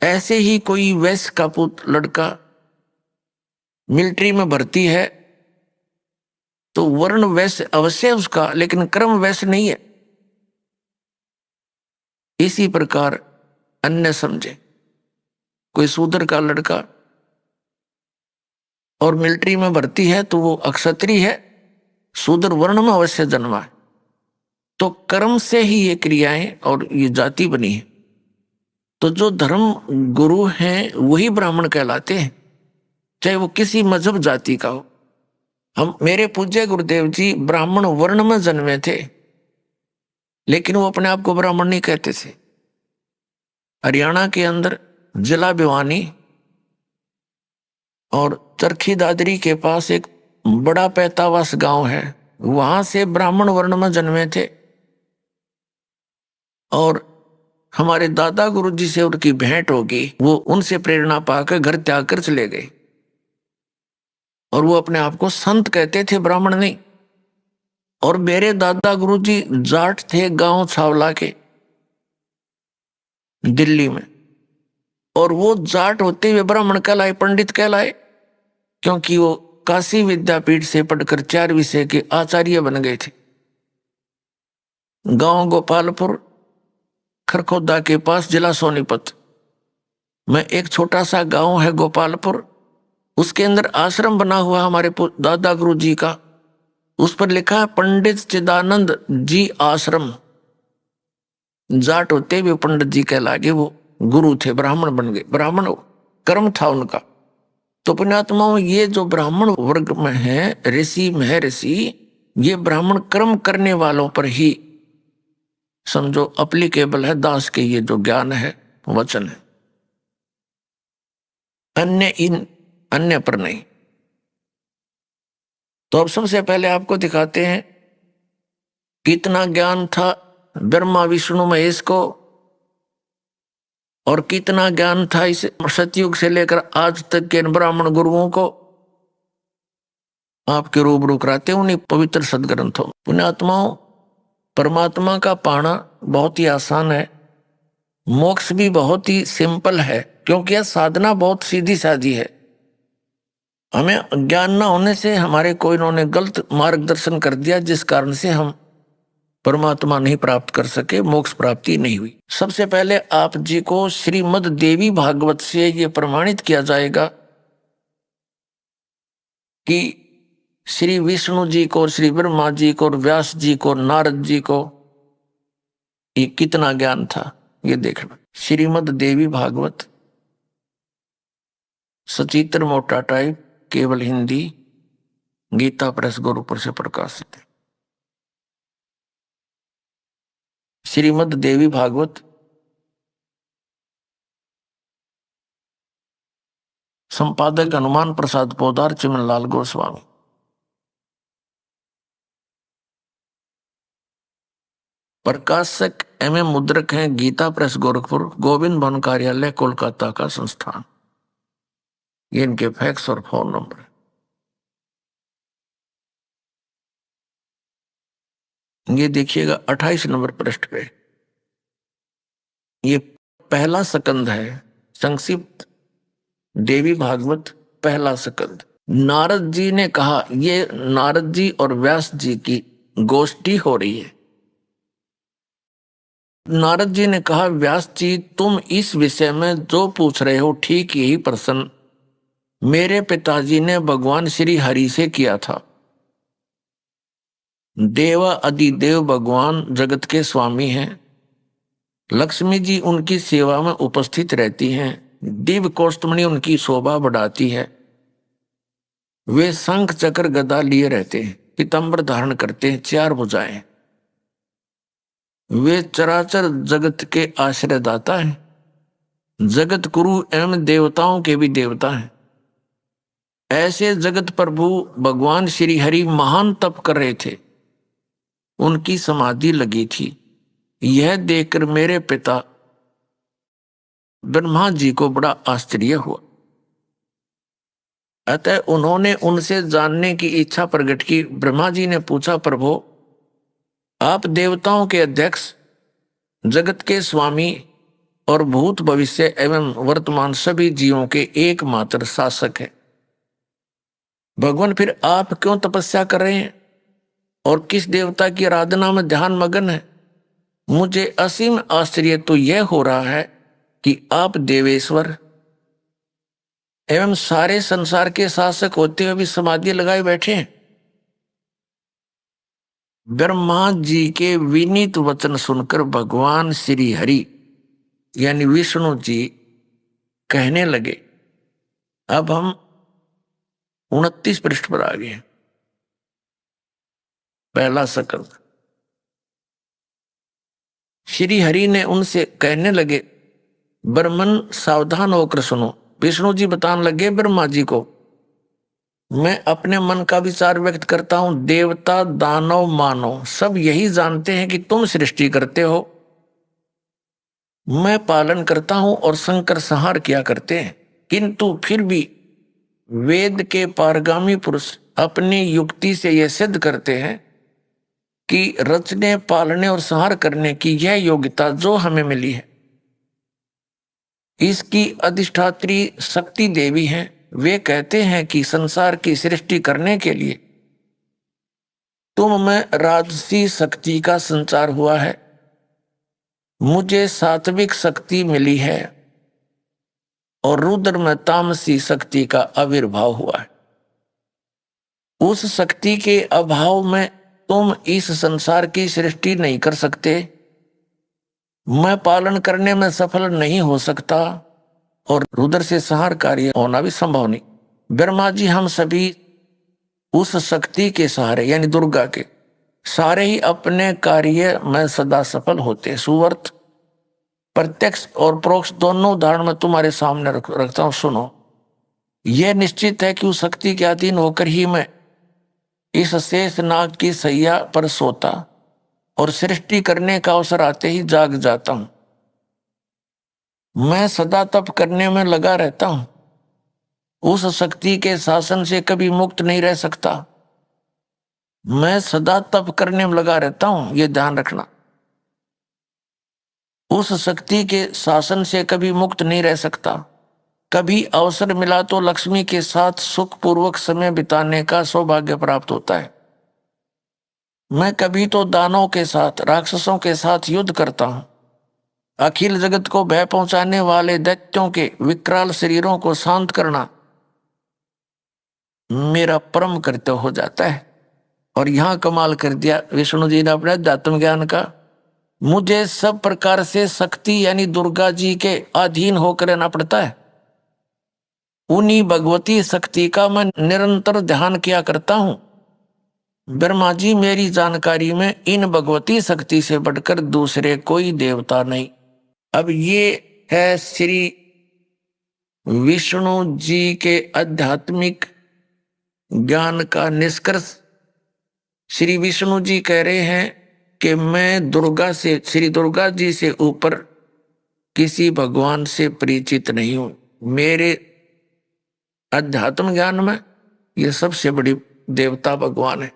ऐसे ही कोई वैश्य का पुत्र लड़का मिलिट्री में भर्ती है, तो वर्ण वैश्य अवश्य है उसका, लेकिन कर्म वैश्य नहीं है। इसी प्रकार अन्य समझे, कोई शूद्र का लड़का और मिलिट्री में भर्ती है तो वो अक्षत्रिय है, शूद्र वर्ण में अवश्य जन्मा है। तो कर्म से ही ये क्रियाएं और ये जाति बनी है। तो जो धर्म गुरु हैं वही ब्राह्मण कहलाते हैं, चाहे वो किसी मजहब जाति का हो। हम, मेरे पूज्य गुरुदेव जी ब्राह्मण वर्ण में जन्मे थे, लेकिन वो अपने आप को ब्राह्मण नहीं कहते थे। हरियाणा के अंदर जिला भिवानी और चरखी दादरी के पास एक बड़ा पैतावास गांव है, वहां से ब्राह्मण वर्ण में जन्मे थे। और हमारे दादा गुरु जी से उनकी भेंट होगी, वो उनसे प्रेरणा पाकर घर त्याग कर चले गए, और वो अपने आप को संत कहते थे, ब्राह्मण नहीं। और मेरे दादा गुरु जी जाट थे, गांव छावला के, दिल्ली में, और वो जाट होते हुए ब्राह्मण कहलाए, पंडित कहलाए, क्योंकि वो काशी विद्यापीठ से पढ़कर 4 विषय के आचार्य बन गए थे। गांव गोपालपुर, खरखोदा के पास, जिला सोनीपत में एक छोटा सा गांव है गोपालपुर, उसके अंदर आश्रम बना हुआ हमारे दादा गुरु जी का। उस पर लिखा है पंडित चिदानंद जी आश्रम। जाट होते हुए पंडित जी कहलागे, वो गुरु थे, ब्राह्मण बन गए, ब्राह्मण कर्म था उनका। तो पुण्यात्माओं, ये जो ब्राह्मण वर्ग में है, ऋषि महर्षि, ये ब्राह्मण कर्म करने वालों पर ही समझो अप्लीकेबल है। दास के ये जो ज्ञान है, वचन है, अन्य पर नहीं। तो अब सबसे पहले आपको दिखाते हैं कितना ज्ञान था ब्रह्मा विष्णु महेश को, और कितना ज्ञान था इस सतयुग से लेकर आज तक के ब्राह्मण गुरुओं को। आपके रूबरू कराते उन्हीं पवित्र सदग्रंथों। पुण्यात्माओं, परमात्मा का पाना बहुत ही आसान है, मोक्ष भी बहुत ही सिंपल है, क्योंकि यह साधना बहुत सीधी सादी है। हमें ज्ञान न होने से हमारे कोई इन्होंने गलत मार्गदर्शन कर दिया, जिस कारण से हम परमात्मा नहीं प्राप्त कर सके, मोक्ष प्राप्ति नहीं हुई। सबसे पहले आप जी को श्रीमद् देवी भागवत से ये प्रमाणित किया जाएगा कि श्री विष्णु जी को, श्री ब्रह्मा जी को, व्यास जी को, नारद जी को ये कितना ज्ञान था, ये देखना। श्रीमद् देवी भागवत, सचित्र मोटा टाइप, केवल हिंदी, गीता प्रेस गोरखपुर से प्रकाशित है। श्रीमद् देवी भागवत संपादक हनुमान प्रसाद पोदार, चिमनलाल गोस्वामी। प्रकाशक एवं मुद्रक हैं गीता प्रेस गोरखपुर, गोविंद भवन कार्यालय कोलकाता का संस्थान। ये इनके फैक्स और फोन नंबर। ये देखिएगा 28 नंबर पृष्ठ पे, ये पहला स्कंद है, संक्षिप्त देवी भागवत पहला स्कंद। नारद जी ने कहा, ये नारद जी और व्यास जी की गोष्ठी हो रही है। नारद जी ने कहा, व्यास जी तुम इस विषय में जो पूछ रहे हो ठीक यही प्रश्न मेरे पिताजी ने भगवान श्री हरि से किया था। देवा अधिदेव भगवान जगत के स्वामी हैं, लक्ष्मी जी उनकी सेवा में उपस्थित रहती हैं, दिव्य कौस्तुमणि उनकी शोभा बढ़ाती है। वे शंख चक्र गदा लिए रहते हैं, पीतांबर धारण करते हैं, 4 भुजाएं। वे चराचर जगत के आश्रयदाता हैं, जगत गुरु एवं देवताओं के भी देवता हैं। ऐसे जगत प्रभु भगवान श्री हरि महान तप कर रहे थे। उनकी समाधि लगी थी। यह देखकर मेरे पिता ब्रह्मा जी को बड़ा आश्चर्य हुआ। अतः उन्होंने उनसे जानने की इच्छा प्रकट की। ब्रह्मा जी ने पूछा, प्रभु आप देवताओं के अध्यक्ष, जगत के स्वामी और भूत भविष्य एवं वर्तमान सभी जीवों के एकमात्र शासक हैं। भगवान फिर आप क्यों तपस्या कर रहे हैं और किस देवता की आराधना में ध्यान मगन है? मुझे असीम आश्चर्य तो यह हो रहा है कि आप देवेश्वर एवं सारे संसार के शासक होते हुए भी समाधि लगाए बैठे हैं। ब्रह्मा जी के विनीत वचन सुनकर भगवान श्री हरि यानी विष्णु जी कहने लगे। अब हम 29 पृष्ठ पर आ गए। पहला सकल। श्री हरि ने उनसे कहने लगे, ब्रह्मन सावधान होकर सुनो। विष्णु जी बताने लगे ब्रह्मा जी को, मैं अपने मन का विचार व्यक्त करता हूं। देवता, दानव, मानव सब यही जानते हैं कि तुम सृष्टि करते हो, मैं पालन करता हूं और शंकर संहार किया करते हैं। किंतु फिर भी वेद के पारगामी पुरुष अपनी युक्ति से यह सिद्ध करते हैं कि रचने, पालने और संहार करने की यह योग्यता जो हमें मिली है, इसकी अधिष्ठात्री शक्ति देवी हैं। वे कहते हैं कि संसार की सृष्टि करने के लिए तुम में राजसी शक्ति का संचार हुआ है, मुझे सात्विक शक्ति मिली है और रुद्र में तामसी शक्ति का आविर्भाव हुआ है। उस शक्ति के अभाव में तुम इस संसार की सृष्टि नहीं कर सकते, मैं पालन करने में सफल नहीं हो सकता और रुद्र से संहार कार्य होना भी संभव नहीं। ब्रह्मा जी हम सभी उस शक्ति के सहारे यानी दुर्गा के सारे ही अपने कार्य में सदा सफल होते। सुवर्त प्रत्यक्ष और परोक्ष दोनों उदाहरण में तुम्हारे सामने रखता हूं, सुनो। यह निश्चित है कि उस शक्ति के अधीन होकर ही मैं इस शेष नाग की सैया पर सोता और सृष्टि करने का अवसर आते ही जाग जाता हूं। मैं सदा तप करने में लगा रहता हूं, उस शक्ति के शासन से कभी मुक्त नहीं रह सकता। मैं सदा तप करने में लगा रहता हूं, यह ध्यान रखना। उस शक्ति के शासन से कभी मुक्त नहीं रह सकता। कभी अवसर मिला तो लक्ष्मी के साथ सुखपूर्वक समय बिताने का सौभाग्य प्राप्त होता है। मैं कभी तो दानों के साथ, राक्षसों के साथ युद्ध करता हूं। अखिल जगत को भय पहुंचाने वाले दैत्यों के विकराल शरीरों को शांत करना मेरा परम कर्तव्य हो जाता है। और यहां कमाल कर दिया विष्णु जी ने अपने अध्यात्म ज्ञान का। मुझे सब प्रकार से शक्ति यानी दुर्गा जी के अधीन होकर रहना पड़ता है। उन्हीं भगवती शक्ति का मैं निरंतर ध्यान किया करता हूं। ब्रह्मा जी मेरी जानकारी में इन भगवती शक्ति से बढ़कर दूसरे कोई देवता नहीं। अब ये है श्री विष्णु जी के आध्यात्मिक ज्ञान का निष्कर्ष। श्री विष्णु जी कह रहे हैं कि मैं दुर्गा से, श्री दुर्गा जी से ऊपर किसी भगवान से परिचित नहीं हूं। मेरे अध्यात्म ज्ञान में यह सबसे बड़ी देवता भगवान है।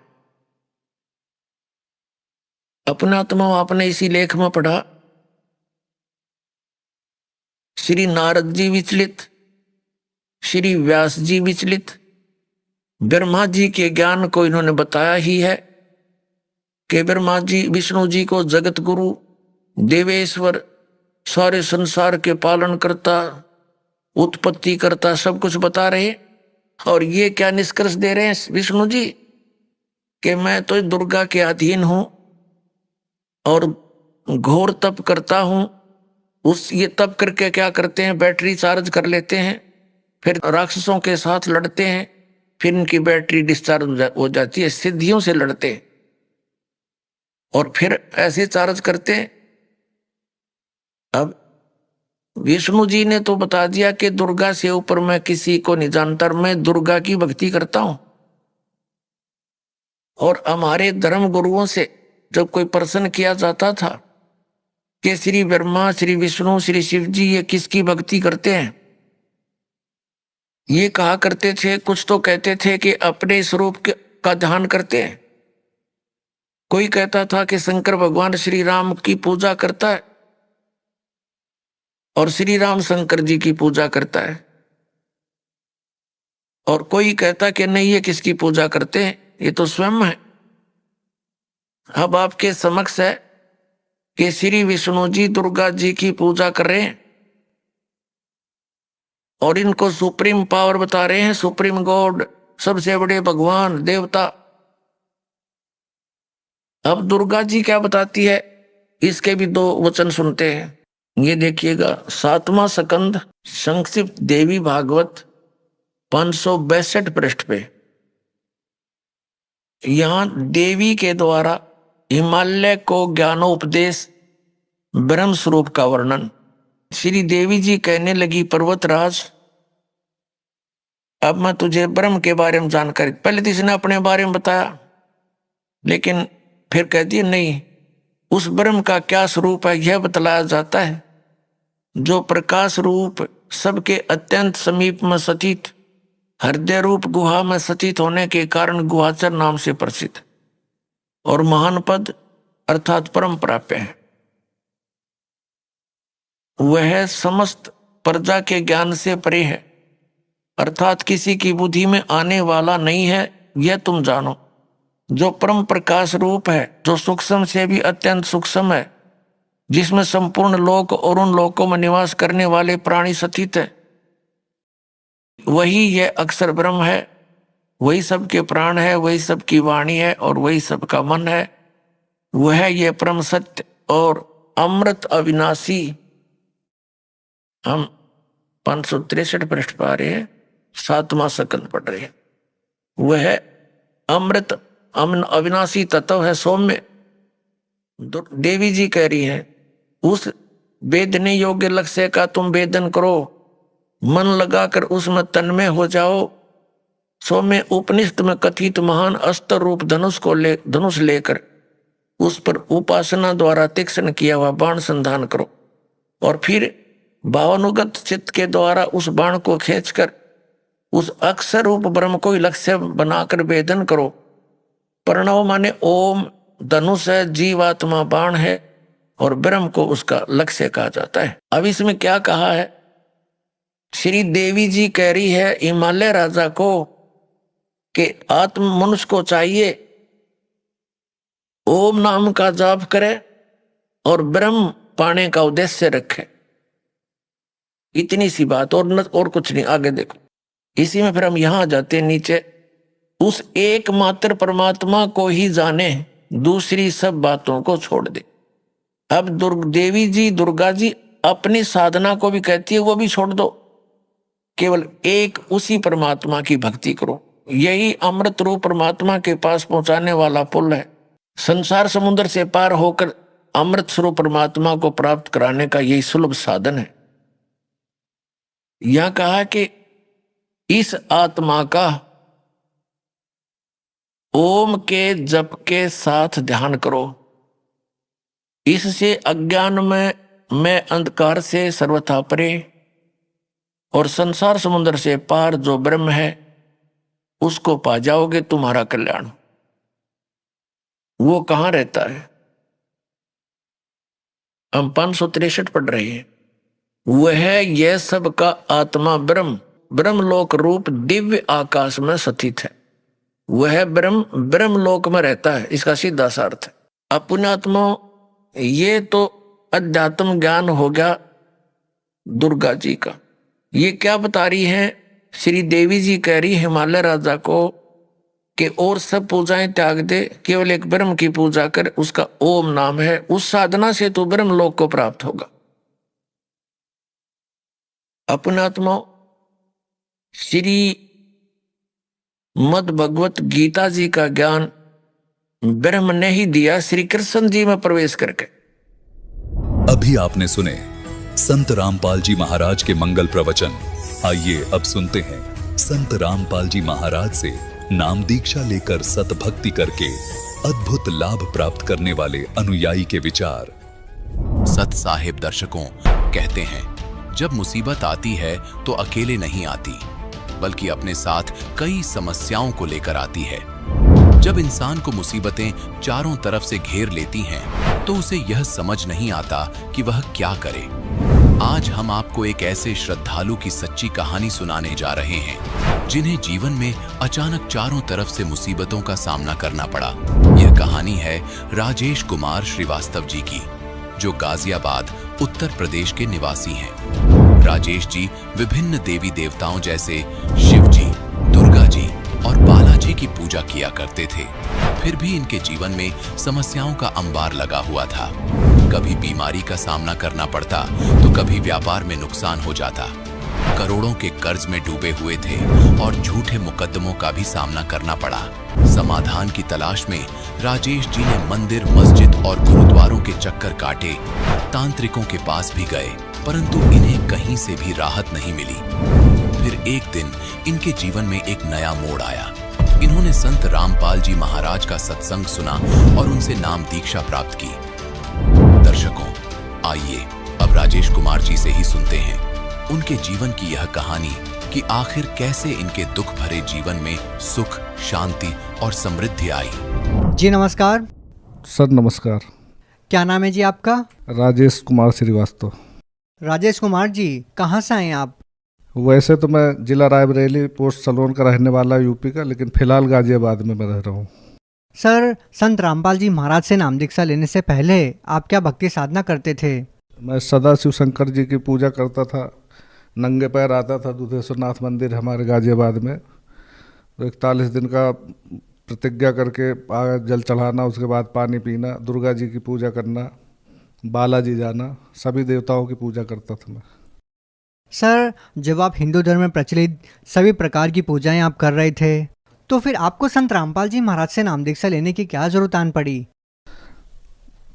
अपना आत्मा आपने इसी लेख में पढ़ा। श्री नारद जी विचलित, श्री व्यास जी विचलित, ब्रह्मा जी के ज्ञान को इन्होंने बताया ही है कि ब्रह्मा जी विष्णु जी को जगत गुरु, देवेश्वर, सारे संसार के पालन करता, उत्पत्ति करता सब कुछ बता रहे। और ये क्या निष्कर्ष दे रहे हैं विष्णु जी कि मैं तो दुर्गा के अधीन हूं और घोर तप करता हूं। ये तप करके क्या करते हैं, बैटरी चार्ज कर लेते हैं, फिर राक्षसों के साथ लड़ते हैं, फिर इनकी बैटरी डिस्चार्ज हो जाती है, सिद्धियों से लड़ते हैं और फिर ऐसे चार्ज करते हैं। अब विष्णु जी ने तो बता दिया कि दुर्गा से ऊपर मैं किसी को नहीं जानता, मैं दुर्गा की भक्ति करता हूं। और हमारे धर्म गुरुओं से जब कोई प्रश्न किया जाता था कि श्री ब्रह्मा, श्री विष्णु, श्री शिव जी ये किसकी भक्ति करते हैं, ये कहा करते थे, कुछ तो कहते थे कि अपने स्वरूप का ध्यान करते हैं। कोई कहता था कि शंकर भगवान श्री राम की पूजा करता है और श्री राम शंकर जी की पूजा करता है, और कोई कहता कि नहीं ये किसकी पूजा करते हैं, ये तो स्वयं है। अब आपके समक्ष है कि श्री विष्णु जी दुर्गा जी की पूजा कर रहे हैं और इनको सुप्रीम पावर बता रहे हैं, सुप्रीम गॉड, सबसे बड़े भगवान देवता। अब दुर्गा जी क्या बताती है, इसके भी 2 वचन सुनते हैं। ये देखिएगा 7वां स्कंद संक्षिप्त देवी भागवत 562 पृष्ठ पे। यहां देवी के द्वारा हिमालय को ज्ञानोपदेश ब्रह्म स्वरूप का वर्णन। श्री देवी जी कहने लगी, पर्वतराज अब मैं तुझे ब्रह्म के बारे में जानकारी, पहले तो इसने अपने बारे में बताया, लेकिन फिर कहती है नहीं, उस ब्रह्म का क्या स्वरूप है यह बतलाया जाता है, जो प्रकाश रूप सबके अत्यंत समीप में स्थित हृदय रूप गुहा में स्थित होने के कारण गुहाचर नाम से प्रसिद्ध और महान पद अर्थात परम प्राप्य है। वह समस्त प्रजा के ज्ञान से परे है, अर्थात किसी की बुद्धि में आने वाला नहीं है, यह तुम जानो। जो परम प्रकाश रूप है, जो सूक्ष्म से भी अत्यंत सूक्ष्म है, जिसमें संपूर्ण लोक और उन लोकों में निवास करने वाले प्राणी स्थित है, वही यह अक्षर ब्रह्म है, वही सबके प्राण है, वही सबकी वाणी है और वही सबका मन है। वह यह परम सत्य और अमृत अविनाशी। हम 563 पृष्ठ पा रहे हैं, 7वां स्कंद पढ़ रहे हैं। वह अमृत अविनाशी तत्व है, सौम्य। देवी जी कह रही है, उस वेदने योग्य लक्ष्य का तुम वेदन करो, मन लगाकर उसमें तन्मय हो जाओ। सौम्य उपनिषद में कथित महान अस्त्र रूप धनुष लेकर उस पर उपासना द्वारा तीक्ष्ण किया हुआ बाण संधान करो और फिर भावानुगत चित्त के द्वारा उस बाण को खींचकर उस अक्षर रूप ब्रह्म को लक्ष्य बनाकर वेदन करो। प्रणव माने ओम, धनुष है, जीवात्मा बाण है और ब्रह्म को उसका लक्ष्य कहा जाता है। अब इसमें क्या कहा है, श्री देवी जी कह रही है हिमालय राजा को कि आत्म मनुष्य को चाहिए ओम नाम का जाप करे और ब्रह्म पाने का उद्देश्य रखे। इतनी सी बात और कुछ नहीं। आगे देखो, इसी में फिर हम यहां आ जाते हैं नीचे, उस एकमात्र परमात्मा को ही जाने, दूसरी सब बातों को छोड़ दे। अब देवी जी दुर्गा जी अपनी साधना को भी कहती है वो भी छोड़ दो, केवल एक उसी परमात्मा की भक्ति करो। यही अमृत रूप परमात्मा के पास पहुंचाने वाला पुल है। संसार समुद्र से पार होकर अमृत स्वरूप परमात्मा को प्राप्त कराने का यही सुलभ साधन है। यह कहा कि इस आत्मा का ओम के जप के साथ ध्यान करो, इससे अज्ञान में मैं अंधकार से सर्वथा परे और संसार समुद्र से पार जो ब्रह्म है उसको पा जाओगे, तुम्हारा कल्याण। वो कहां रहता है? हम 563 पढ़ रहे हैं। वह यह सब का आत्मा ब्रह्मलोक रूप दिव्य आकाश में स्थित है। वह ब्रह्मलोक में रहता है, इसका सीधा सा अर्थ है। अपनात्मा, ये तो अध्यात्म ज्ञान हो गया दुर्गा जी का। ये क्या बता रही है? श्री देवी जी कह रही हिमालय राजा को कि और सब पूजाएं त्याग दे, केवल एक ब्रह्म की पूजा कर, उसका ओम नाम है, उस साधना से तो ब्रह्मलोक को प्राप्त होगा। अपनात्मा, श्री मद भगवत गीता जी का ज्ञान ब्रह्म ने ही दिया श्री कृष्ण जी में प्रवेश करके। अभी आपने सुने संत रामपाल जी महाराज के मंगल प्रवचन। आइए अब सुनते हैं संत रामपाल जी महाराज से नाम दीक्षा लेकर सत भक्ति करके अद्भुत लाभ प्राप्त करने वाले अनुयायी के विचार। सत साहिब दर्शकों कहते हैं, जब मुसीबत आती है तो अकेले नहीं आती, बल्कि अपने साथ कई समस्याओं को लेकर आती है। जब इंसान को मुसीबतें चारों तरफ से घेर लेती हैं, तो उसे यह समझ नहीं आता कि वह क्या करे। आज हम आपको एक ऐसे श्रद्धालु की सच्ची कहानी सुनाने जा रहे हैं, जिन्हें जीवन में अचानक चारों तरफ से मुसीबतों का सामना करना पड़ा। यह कहानी है राजेश कुमार श्रीवास्तव जी की, जो गाजियाबाद उत्तर प्रदेश के निवासी हैं। राजेश जी विभिन्न देवी देवताओं जैसे शिव जी, दुर्गा जी और बालाजी की पूजा किया करते थे। फिर भी इनके जीवन में समस्याओं का अंबार लगा हुआ था। कभी बीमारी का सामना करना पड़ता तो कभी व्यापार में नुकसान हो जाता। करोड़ों के कर्ज में डूबे हुए थे और झूठे मुकदमों का भी सामना करना पड़ा। समाधान की तलाश में राजेश जी ने मंदिर, मस्जिद और गुरुद्वारों के चक्कर काटे, तांत्रिकों के पास भी गए, परंतु इन्हें कहीं से भी राहत नहीं मिली। फिर एक दिन इनके जीवन में एक नया मोड़ आया। इन्होंने संत रामपाल जी महाराज का सत्संग सुना और उनसे नाम दीक्षा प्राप्त की। दर्शकों, आइए अब राजेश कुमार जी से ही सुनते हैं उनके जीवन की यह कहानी कि आखिर कैसे इनके दुख भरे जीवन में सुख, शांति और समृद्धि आई। जी नमस्कार। सर नमस्कार। क्या नाम है जी आपका? राजेश कुमार श्रीवास्तव। राजेश कुमार जी, कहाँ से आए आप? वैसे तो मैं जिला रायबरेली पोस्ट सलोन का रहने वाला यूपी का, लेकिन फिलहाल गाजियाबाद में मैं रह रहा हूँ। सर, संत रामपाल जी महाराज से नाम दीक्षा लेने से पहले आप क्या भक्ति साधना करते थे? मैं सदा शिव शंकर जी की पूजा करता था। नंगे पैर आता था दुधेश्वर नाथ मंदिर हमारे गाजियाबाद में। तो 41 दिन का प्रतिज्ञा करके जल चढ़ाना, उसके बाद पानी पीना, दुर्गा जी की पूजा करना, बालाजी जाना, सभी देवताओं की पूजा करता था मैं। सर, जब आप हिंदू धर्म में प्रचलित सभी प्रकार की पूजाएं आप कर रहे थे, तो फिर आपको संत रामपाल जी महाराज से नाम दीक्षा लेने की क्या जरूरत आन पड़ी?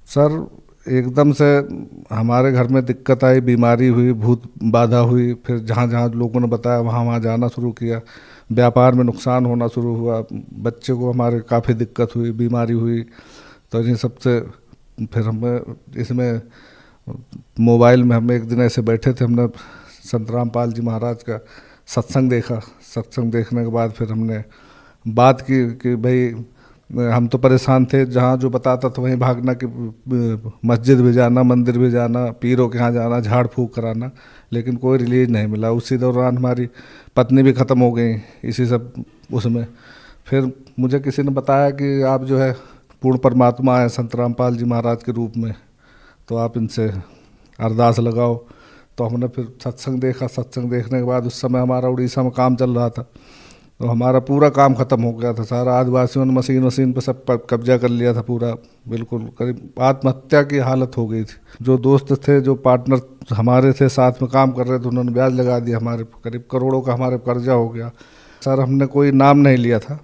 सर, एकदम से हमारे घर में दिक्कत आई, बीमारी हुई, भूत बाधा हुई। फिर जहाँ जहाँ लोगों ने बताया वहाँ वहाँ जाना शुरू किया। व्यापार में नुकसान होना शुरू हुआ, बच्चे को हमारे काफ़ी दिक्कत हुई, बीमारी हुई। तो इन सबसे फिर हमें इसमें मोबाइल में हम एक दिन ऐसे बैठे थे, हमने संत रामपाल जी महाराज का सत्संग देखा। सत्संग देखने के बाद फिर हमने बात की कि भाई हम तो परेशान थे, जहाँ जो बताता था वहीं भागना, कि मस्जिद भी जाना, मंदिर भी जाना, पीरों के यहाँ जाना, झाड़ फूँक कराना, लेकिन कोई रिलीज नहीं मिला। उसी दौरान हमारी पत्नी भी ख़त्म हो गई इसी सब उसमें। फिर मुझे किसी ने बताया कि आप जो है पूर्ण परमात्मा हैं संत रामपाल जी महाराज के रूप में, तो आप इनसे अरदास लगाओ। तो हमने फिर सत्संग देखा। सत्संग देखने के बाद उस समय हमारा उड़ीसा में काम चल रहा था, तो हमारा पूरा काम ख़त्म हो गया था। सारा आदिवासियों ने मशीन पर सब कब्जा कर लिया था पूरा, बिल्कुल करीब आत्महत्या की हालत हो गई थी। जो दोस्त थे, जो पार्टनर हमारे थे, साथ में काम कर रहे थे, उन्होंने ब्याज लगा दिया। हमारे करीब करोड़ों का हमारे कर्जा हो गया। सर, हमने कोई नाम नहीं लिया था।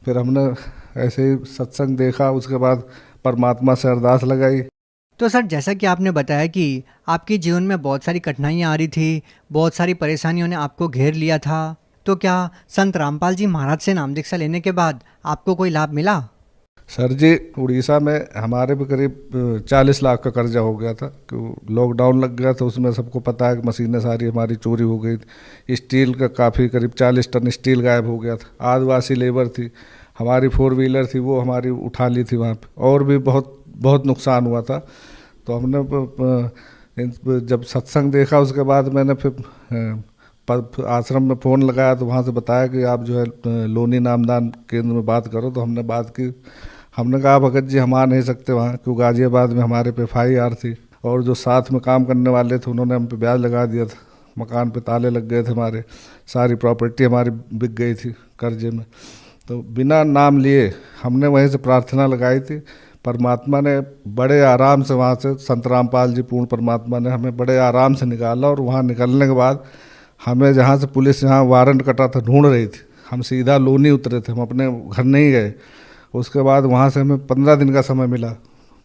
फिर हमने ऐसे ही सत्संग देखा, उसके बाद परमात्मा से अरदास लगाई। तो सर, जैसा कि आपने बताया कि आपके जीवन में बहुत सारी कठिनाइयाँ आ रही थी, बहुत सारी परेशानियों ने आपको घेर लिया था, तो क्या संत रामपाल जी महाराज से नाम दीक्षा लेने के बाद आपको कोई लाभ मिला? सर जी, उड़ीसा में हमारे भी करीब 40 लाख का कर्जा हो गया था। लॉकडाउन लग गया था, उसमें सबको पता है कि मशीनें सारी हमारी चोरी हो गई थी। स्टील का काफ़ी करीब 40 टन स्टील गायब हो गया था। आदिवासी लेबर थी, हमारी 4 व्हीलर थी, वो हमारी उठा ली थी वहाँ पे, और भी बहुत बहुत नुकसान हुआ था। तो हमने जब सत्संग देखा, उसके बाद मैंने फिर आश्रम में फ़ोन लगाया, तो वहाँ से बताया कि आप जो है लोनी नामदान केंद्र में बात करो। तो हमने बात की। हमने कहा भगत जी हम आ नहीं सकते वहाँ, क्योंकि गाजियाबाद में हमारे पे FIR थी, और जो साथ में काम करने वाले थे उन्होंने हम पे ब्याज लगा दिया था। मकान पे ताले लग गए थे हमारे, सारी प्रॉपर्टी हमारी बिक गई थी कर्जे में। तो बिना नाम लिए हमने वहीं से प्रार्थना लगाई थी। परमात्मा ने बड़े आराम से वहाँ से, संत रामपाल जी पूर्ण परमात्मा ने हमें बड़े आराम से निकाला। और वहाँ निकलने के बाद हमें जहाँ से पुलिस यहाँ वारंट कटा था ढूंढ रही थी, हम सीधा लोनी उतरे थे, हम अपने घर नहीं गए। उसके बाद वहाँ से हमें 15 दिन का समय मिला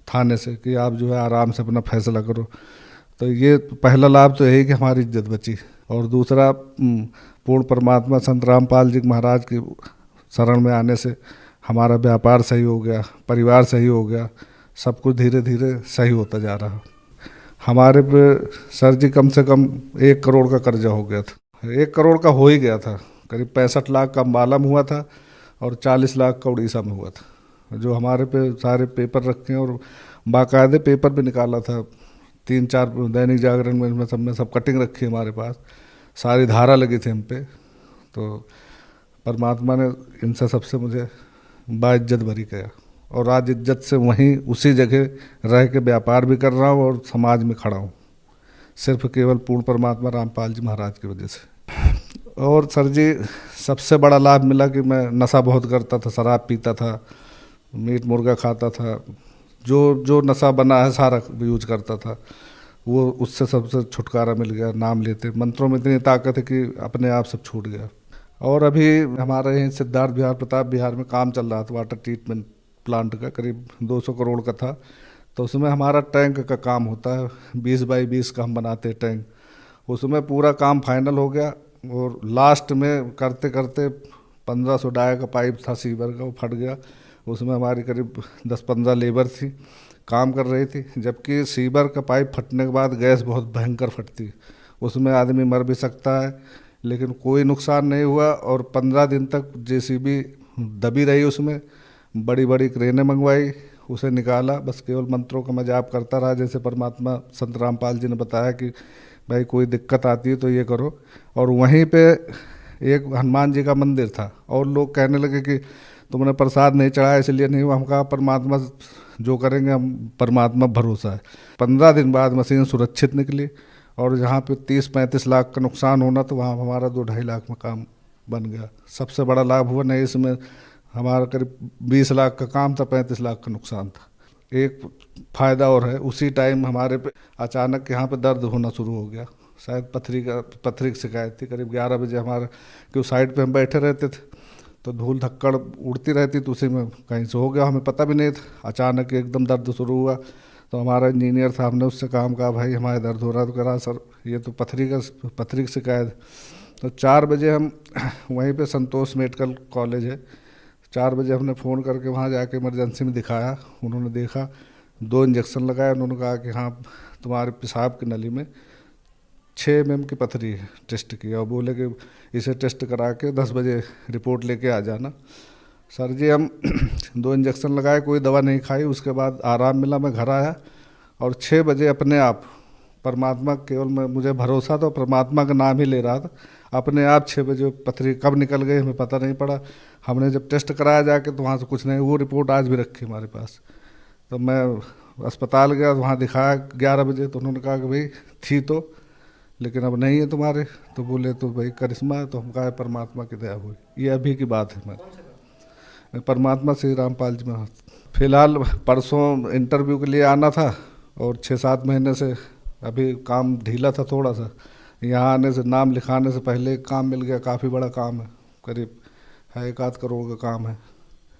थाने से कि आप जो है आराम से अपना फैसला करो। तो ये पहला लाभ तो यही कि हमारी इज्जत बची, और दूसरा पूर्ण परमात्मा संत रामपाल जी महाराज की शरण में आने से हमारा व्यापार सही हो गया, परिवार सही हो गया, सब कुछ धीरे धीरे सही होता जा रहा। हमारे पे सर जी कम से कम 1 करोड़ का कर्जा हो गया था। 1 करोड़ का हो ही गया था। करीब 65 लाख का अम्बाला में हुआ था और 40 लाख का उड़ीसा में हुआ था। जो हमारे पे सारे पेपर रखे हैं और बाकायदे पेपर भी निकाला था, 3-4 दैनिक जागरण में सब में सब कटिंग रखी है हमारे पास, सारी धारा लगी थी हम पे। तो परमात्मा ने इनसे सबसे मुझे बाइज्जत भरी किया और आज इज्जत से वहीं उसी जगह रह के व्यापार भी कर रहा हूँ और समाज में खड़ा हूँ, सिर्फ केवल पूर्ण परमात्मा रामपाल जी महाराज की वजह से। और सर जी सबसे बड़ा लाभ मिला कि मैं नशा बहुत करता था, शराब पीता था, मीट मुर्गा खाता था, जो नशा बना है सारा यूज करता था, वो उससे सबसे छुटकारा मिल गया। नाम लेते मंत्रों में इतनी ताकत है कि अपने आप सब छूट गया। और अभी हमारे यहीं सिद्धार्थ विहार प्रताप विहार में काम चल रहा था वाटर ट्रीटमेंट प्लांट का, करीब 200 करोड़ का था। तो उसमें हमारा टैंक का काम होता है, 20 बाई 20 का हम बनाते हैं टैंक। उसमें पूरा काम फाइनल हो गया और लास्ट में करते करते 1500 डाया का पाइप था सीवर का, वो फट गया। उसमें हमारी करीब 10-15 लेबर थी, काम कर रही थी। जबकि सीवर का पाइप फटने के बाद गैस बहुत भयंकर फटती है, उसमें आदमी मर भी सकता है, लेकिन कोई नुकसान नहीं हुआ। और 15 दिन तक जेसीबी दबी रही, उसमें बड़ी बड़ी क्रेनें मंगवाई, उसे निकाला। बस केवल मंत्रों का मैं जाप करता रहा, जैसे परमात्मा संत रामपाल जी ने बताया कि भाई कोई दिक्कत आती है तो ये करो। और वहीं पे एक हनुमान जी का मंदिर था और लोग कहने लगे कि तुमने प्रसाद नहीं चढ़ाया इसलिए नहीं हुआ। हम कहा परमात्मा जो करेंगे, हम परमात्मा भरोसा है। 15 दिन बाद मशीन सुरक्षित निकली और जहाँ पे 30-35 लाख का नुकसान होना तो वहाँ हमारा 2-2.5 लाख में काम बन गया। सबसे बड़ा लाभ हुआ नहीं, इसमें हमारा करीब 20 लाख का काम था, 35 लाख का नुकसान था। एक फ़ायदा और है, उसी टाइम हमारे पे अचानक यहाँ पे दर्द होना शुरू हो गया। शायद पथरी की शिकायत थी। करीब 11 बजे हमारे क्यों साइड पे हम बैठे रहते थे तो धूल धक्कड़ उड़ती रहती, तो उसी में कहीं से हो गया, हमें पता भी नहीं था। अचानक एकदम दर्द शुरू हुआ तो हमारा इंजीनियर था, हमने उससे काम कहा भाई हमारे दर्द हो रहा है, तो कहा सर ये तो पथरी की शिकायत। तो 4 बजे हम वहीं पे संतोष मेडिकल कॉलेज है, 4 बजे हमने फ़ोन करके वहाँ जाके इमरजेंसी में दिखाया। उन्होंने देखा, 2 इंजेक्शन लगाए, उन्होंने कहा कि हाँ तुम्हारे पेशाब की नली में 6 mm की पथरी है। टेस्ट किया और बोले कि इसे टेस्ट करा के 10 बजे रिपोर्ट लेके आ जाना। सर जी हम 2 इंजेक्शन लगाए, कोई दवा नहीं खाई, उसके बाद आराम मिला, मैं घर आया और 6 बजे अपने आप परमात्मा, केवल मुझे भरोसा था, परमात्मा का नाम ही ले रहा था, अपने आप 6 बजे पथरी कब निकल गई हमें पता नहीं पड़ा। हमने जब टेस्ट कराया जाके तो वहाँ से कुछ नहीं, वो रिपोर्ट आज भी रखी हमारे पास। तो मैं अस्पताल गया, वहाँ दिखाया 11 बजे, तो उन्होंने कहा कि भाई थी तो, लेकिन अब नहीं है तुम्हारे। तो बोले तो भाई करिश्मा है, तो हम कहा परमात्मा की दया हुई। ये अभी की बात है, मैं परमात्मा श्री रामपाल जी में। फिलहाल परसों इंटरव्यू के लिए आना था और 6-7 महीने से अभी काम ढीला था थोड़ा सा। यहाँ आने से, नाम लिखाने से पहले एक काम मिल गया, काफ़ी बड़ा काम है, करीब 1-8 करोड़ का काम है।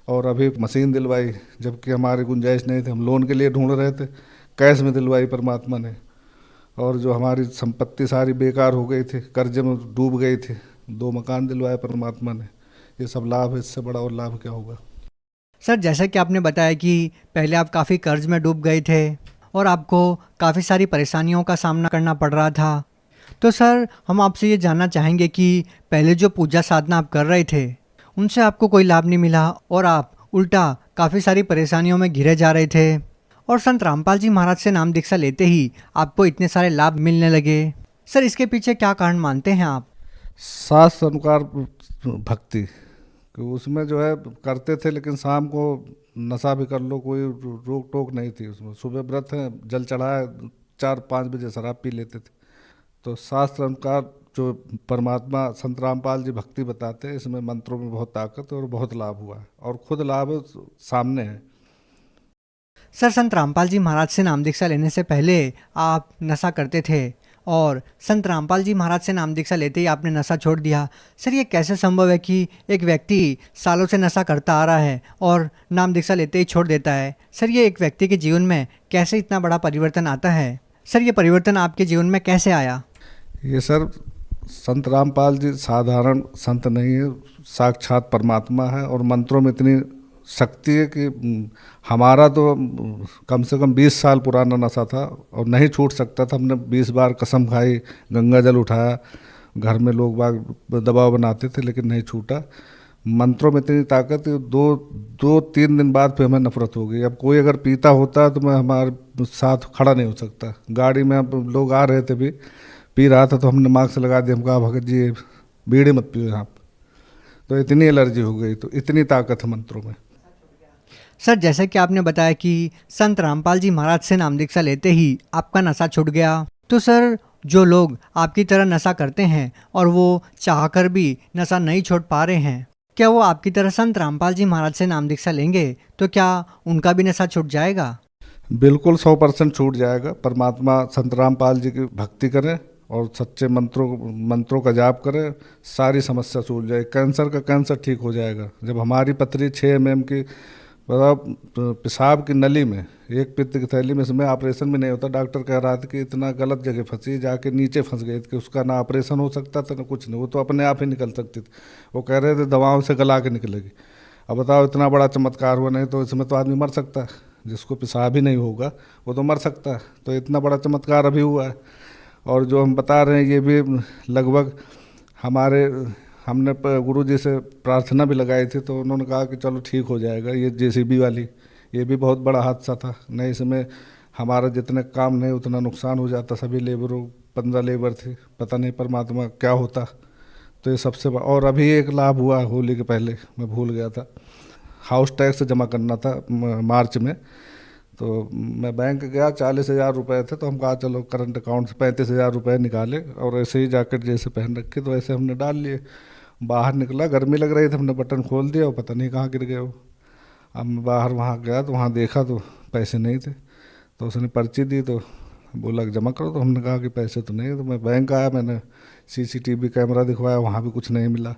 और अभी मशीन दिलवाई, जबकि हमारी गुंजाइश नहीं थी, हम लोन के लिए ढूंढ रहे थे, कैश में दिलवाई परमात्मा ने। और जो हमारी संपत्ति सारी बेकार हो गई थी, कर्जे में डूब गई थी, 2 मकान दिलवाए परमात्मा ने। ये सब लाभ है, इससे बड़ा और लाभ क्या होगा। सर जैसा कि आपने बताया कि पहले आप काफ़ी कर्ज में डूब गए थे और आपको काफ़ी सारी परेशानियों का सामना करना पड़ रहा था, तो सर हम आपसे ये जानना चाहेंगे कि पहले जो पूजा साधना आप कर रहे थे उनसे आपको कोई लाभ नहीं मिला और आप उल्टा काफ़ी सारी परेशानियों में घिरे जा रहे थे, और संत रामपाल जी महाराज से नाम दीक्षा लेते ही आपको इतने सारे लाभ मिलने लगे। सर इसके पीछे क्या कारण मानते हैं आप? शास्त्र अनुसार भक्ति, कि उसमें जो है करते थे, लेकिन शाम को नशा भी कर लो, कोई रोक टोक नहीं थी उसमें। सुबह व्रत है, जल चढ़ाए, 4-5 बजे शराब पी लेते थे। तो शास्त्र अनुसार जो परमात्मा संत रामपाल जी भक्ति बताते हैं, इसमें मंत्रों में बहुत ताकत है और बहुत लाभ हुआ है, और खुद लाभ सामने है। सर संत रामपाल जी महाराज से नाम दीक्षा लेने से पहले आप नशा करते थे और संत रामपाल जी महाराज से नाम दीक्षा लेते ही आपने नशा छोड़ दिया। सर ये कैसे संभव है कि एक व्यक्ति सालों से नशा करता आ रहा है और नाम दीक्षा लेते ही छोड़ देता है? सर ये एक व्यक्ति के जीवन में कैसे इतना बड़ा परिवर्तन आता है? सर ये परिवर्तन आपके जीवन में कैसे आया? ये सर संत रामपाल जी साधारण संत नहीं है, साक्षात परमात्मा है और मंत्रों में इतनी शक्ति है कि हमारा तो कम से कम 20 साल पुराना नशा था और नहीं छूट सकता था। हमने 20 बार कसम खाई, गंगा जल उठाया, घर में लोग बाग दबाव बनाते थे, लेकिन नहीं छूटा। मंत्रों में इतनी ताकत है, दो तीन दिन बाद फिर हमें नफरत हो गई। अब कोई अगर पीता होता तो मैं हमारे साथ खड़ा नहीं हो सकता। गाड़ी में अब लोग आ रहे थे भी, पी रहा था तो हमने मास्क लगा दिया, हम कहा भगत जी बीड़ी मत पियो यहाँ पर। तो इतनी एलर्जी हो गई, तो इतनी ताकत है मंत्रों में। सर, जैसे कि आपने बताया कि संत रामपाल जी महाराज से नाम दीक्षा लेते ही आपका नशा छूट गया, तो सर जो लोग आपकी तरह नशा करते हैं और वो चाहकर भी नशा नहीं छोड़ पा रहे हैं, क्या वो आपकी तरह संत रामपाल जी महाराज से नाम दीक्षा लेंगे तो क्या उनका भी नशा छूट जाएगा? बिल्कुल 100% छूट जाएगा। परमात्मा संत रामपाल जी की भक्ति करें और सच्चे मंत्रों का जाप करें, सारी समस्या सूझ जाएगी। कैंसर का कैंसर ठीक हो जाएगा। जब हमारी पथरी 6 mm की, मतलब पेशाब की नली में, एक पित्त की थैली में, इसमें ऑपरेशन भी नहीं होता। डॉक्टर कह रहा था कि इतना गलत जगह फंसी, जाके नीचे फंस गई कि उसका ना ऑपरेशन हो सकता था ना कुछ नहीं, वो तो अपने आप ही निकल सकती थी। वो कह रहे थे दवाओं से गला के निकलेगी। अब बताओ, इतना बड़ा चमत्कार हुआ। नहीं तो इसमें तो आदमी मर सकता है, जिसको पेशाब ही नहीं होगा वो तो मर सकता है। तो इतना बड़ा चमत्कार अभी हुआ है। और जो हम बता रहे हैं ये भी लगभग हमने गुरु जी से प्रार्थना भी लगाई थी, तो उन्होंने कहा कि चलो ठीक हो जाएगा। ये JCB वाली, ये भी बहुत बड़ा हादसा था। नहीं, इसमें हमारा जितने काम नहीं उतना नुकसान हो जाता। सभी लेबरों, 15 लेबर थे, पता नहीं परमात्मा क्या होता। तो ये सबसे और अभी एक लाभ हुआ होली के पहले, मैं भूल गया था, हाउस टैक्स जमा करना था मार्च में। तो मैं बैंक गया, 40,000 रुपये थे, तो हम कहा चलो करंट अकाउंट से 35,000 रुपये निकाले और ऐसे ही जैकेट जैसे पहन रखे तो ऐसे हमने डाल लिए। बाहर निकला, गर्मी लग रही थी, हमने बटन खोल दिया और पता नहीं कहाँ गिर गए वो। अब मैं बाहर वहाँ गया तो वहाँ देखा तो पैसे नहीं थे। तो उसने पर्ची दी तो बोला कि जमा करो। तो हमने कहा कि पैसे तो नहीं। तो मैं बैंक आया, मैंने CCTV कैमरा दिखवाया, वहाँ भी कुछ नहीं मिला।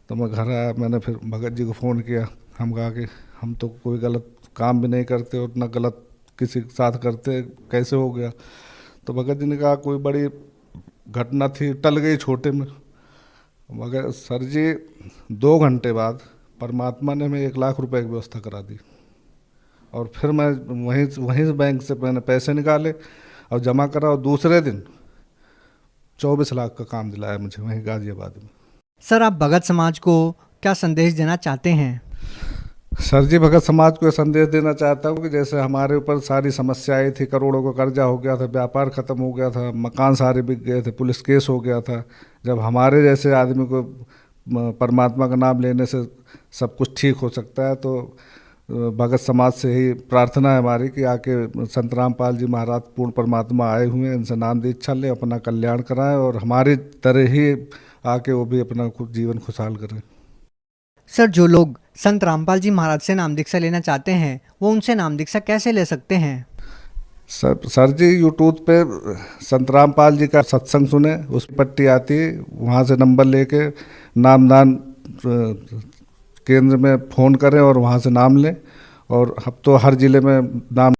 तो मैं घर आया, मैंने फिर भगत जी को फ़ोन किया। हम कहा कि हम तो कोई गलत काम भी नहीं करते और ना गलत किसी के साथ करते, कैसे हो गया? तो भगत जी ने कहा कोई बड़ी घटना थी, टल गई छोटे में। मगर सर जी 2 घंटे बाद परमात्मा ने हमें 1 लाख रुपए की व्यवस्था करा दी। और फिर मैं वहीं से बैंक से मैंने पैसे निकाले और जमा करा, और दूसरे दिन 24 लाख का काम दिलाया मुझे वहीं गाजियाबाद में। सर, आप भगत समाज को क्या संदेश देना चाहते हैं? सर जी, भगत समाज को संदेश देना चाहता हूँ कि जैसे हमारे ऊपर सारी समस्याएं थी, करोड़ों का कर्जा हो गया था, व्यापार ख़त्म हो गया था, मकान सारे बिक गए थे, पुलिस केस हो गया था। जब हमारे जैसे आदमी को परमात्मा का नाम लेने से सब कुछ ठीक हो सकता है, तो भगत समाज से ही प्रार्थना है हमारी कि आके संत रामपाल जी महाराज पूर्ण परमात्मा आए हुए हैं, इनसे नाम दीक्षा लें, अपना कल्याण कराएं और हमारी तरह ही आके वो भी अपना जीवन खुशहाल करें। सर, जो लोग संत रामपाल जी महाराज से नाम दीक्षा लेना चाहते हैं वो उनसे नाम दीक्षा कैसे ले सकते हैं? सर जी, यूट्यूब पे संत रामपाल जी का सत्संग सुने, उस पट्टी आती है, वहाँ से नंबर लेके नामदान केंद्र में फ़ोन करें और वहाँ से नाम लें। और अब तो हर ज़िले में नाम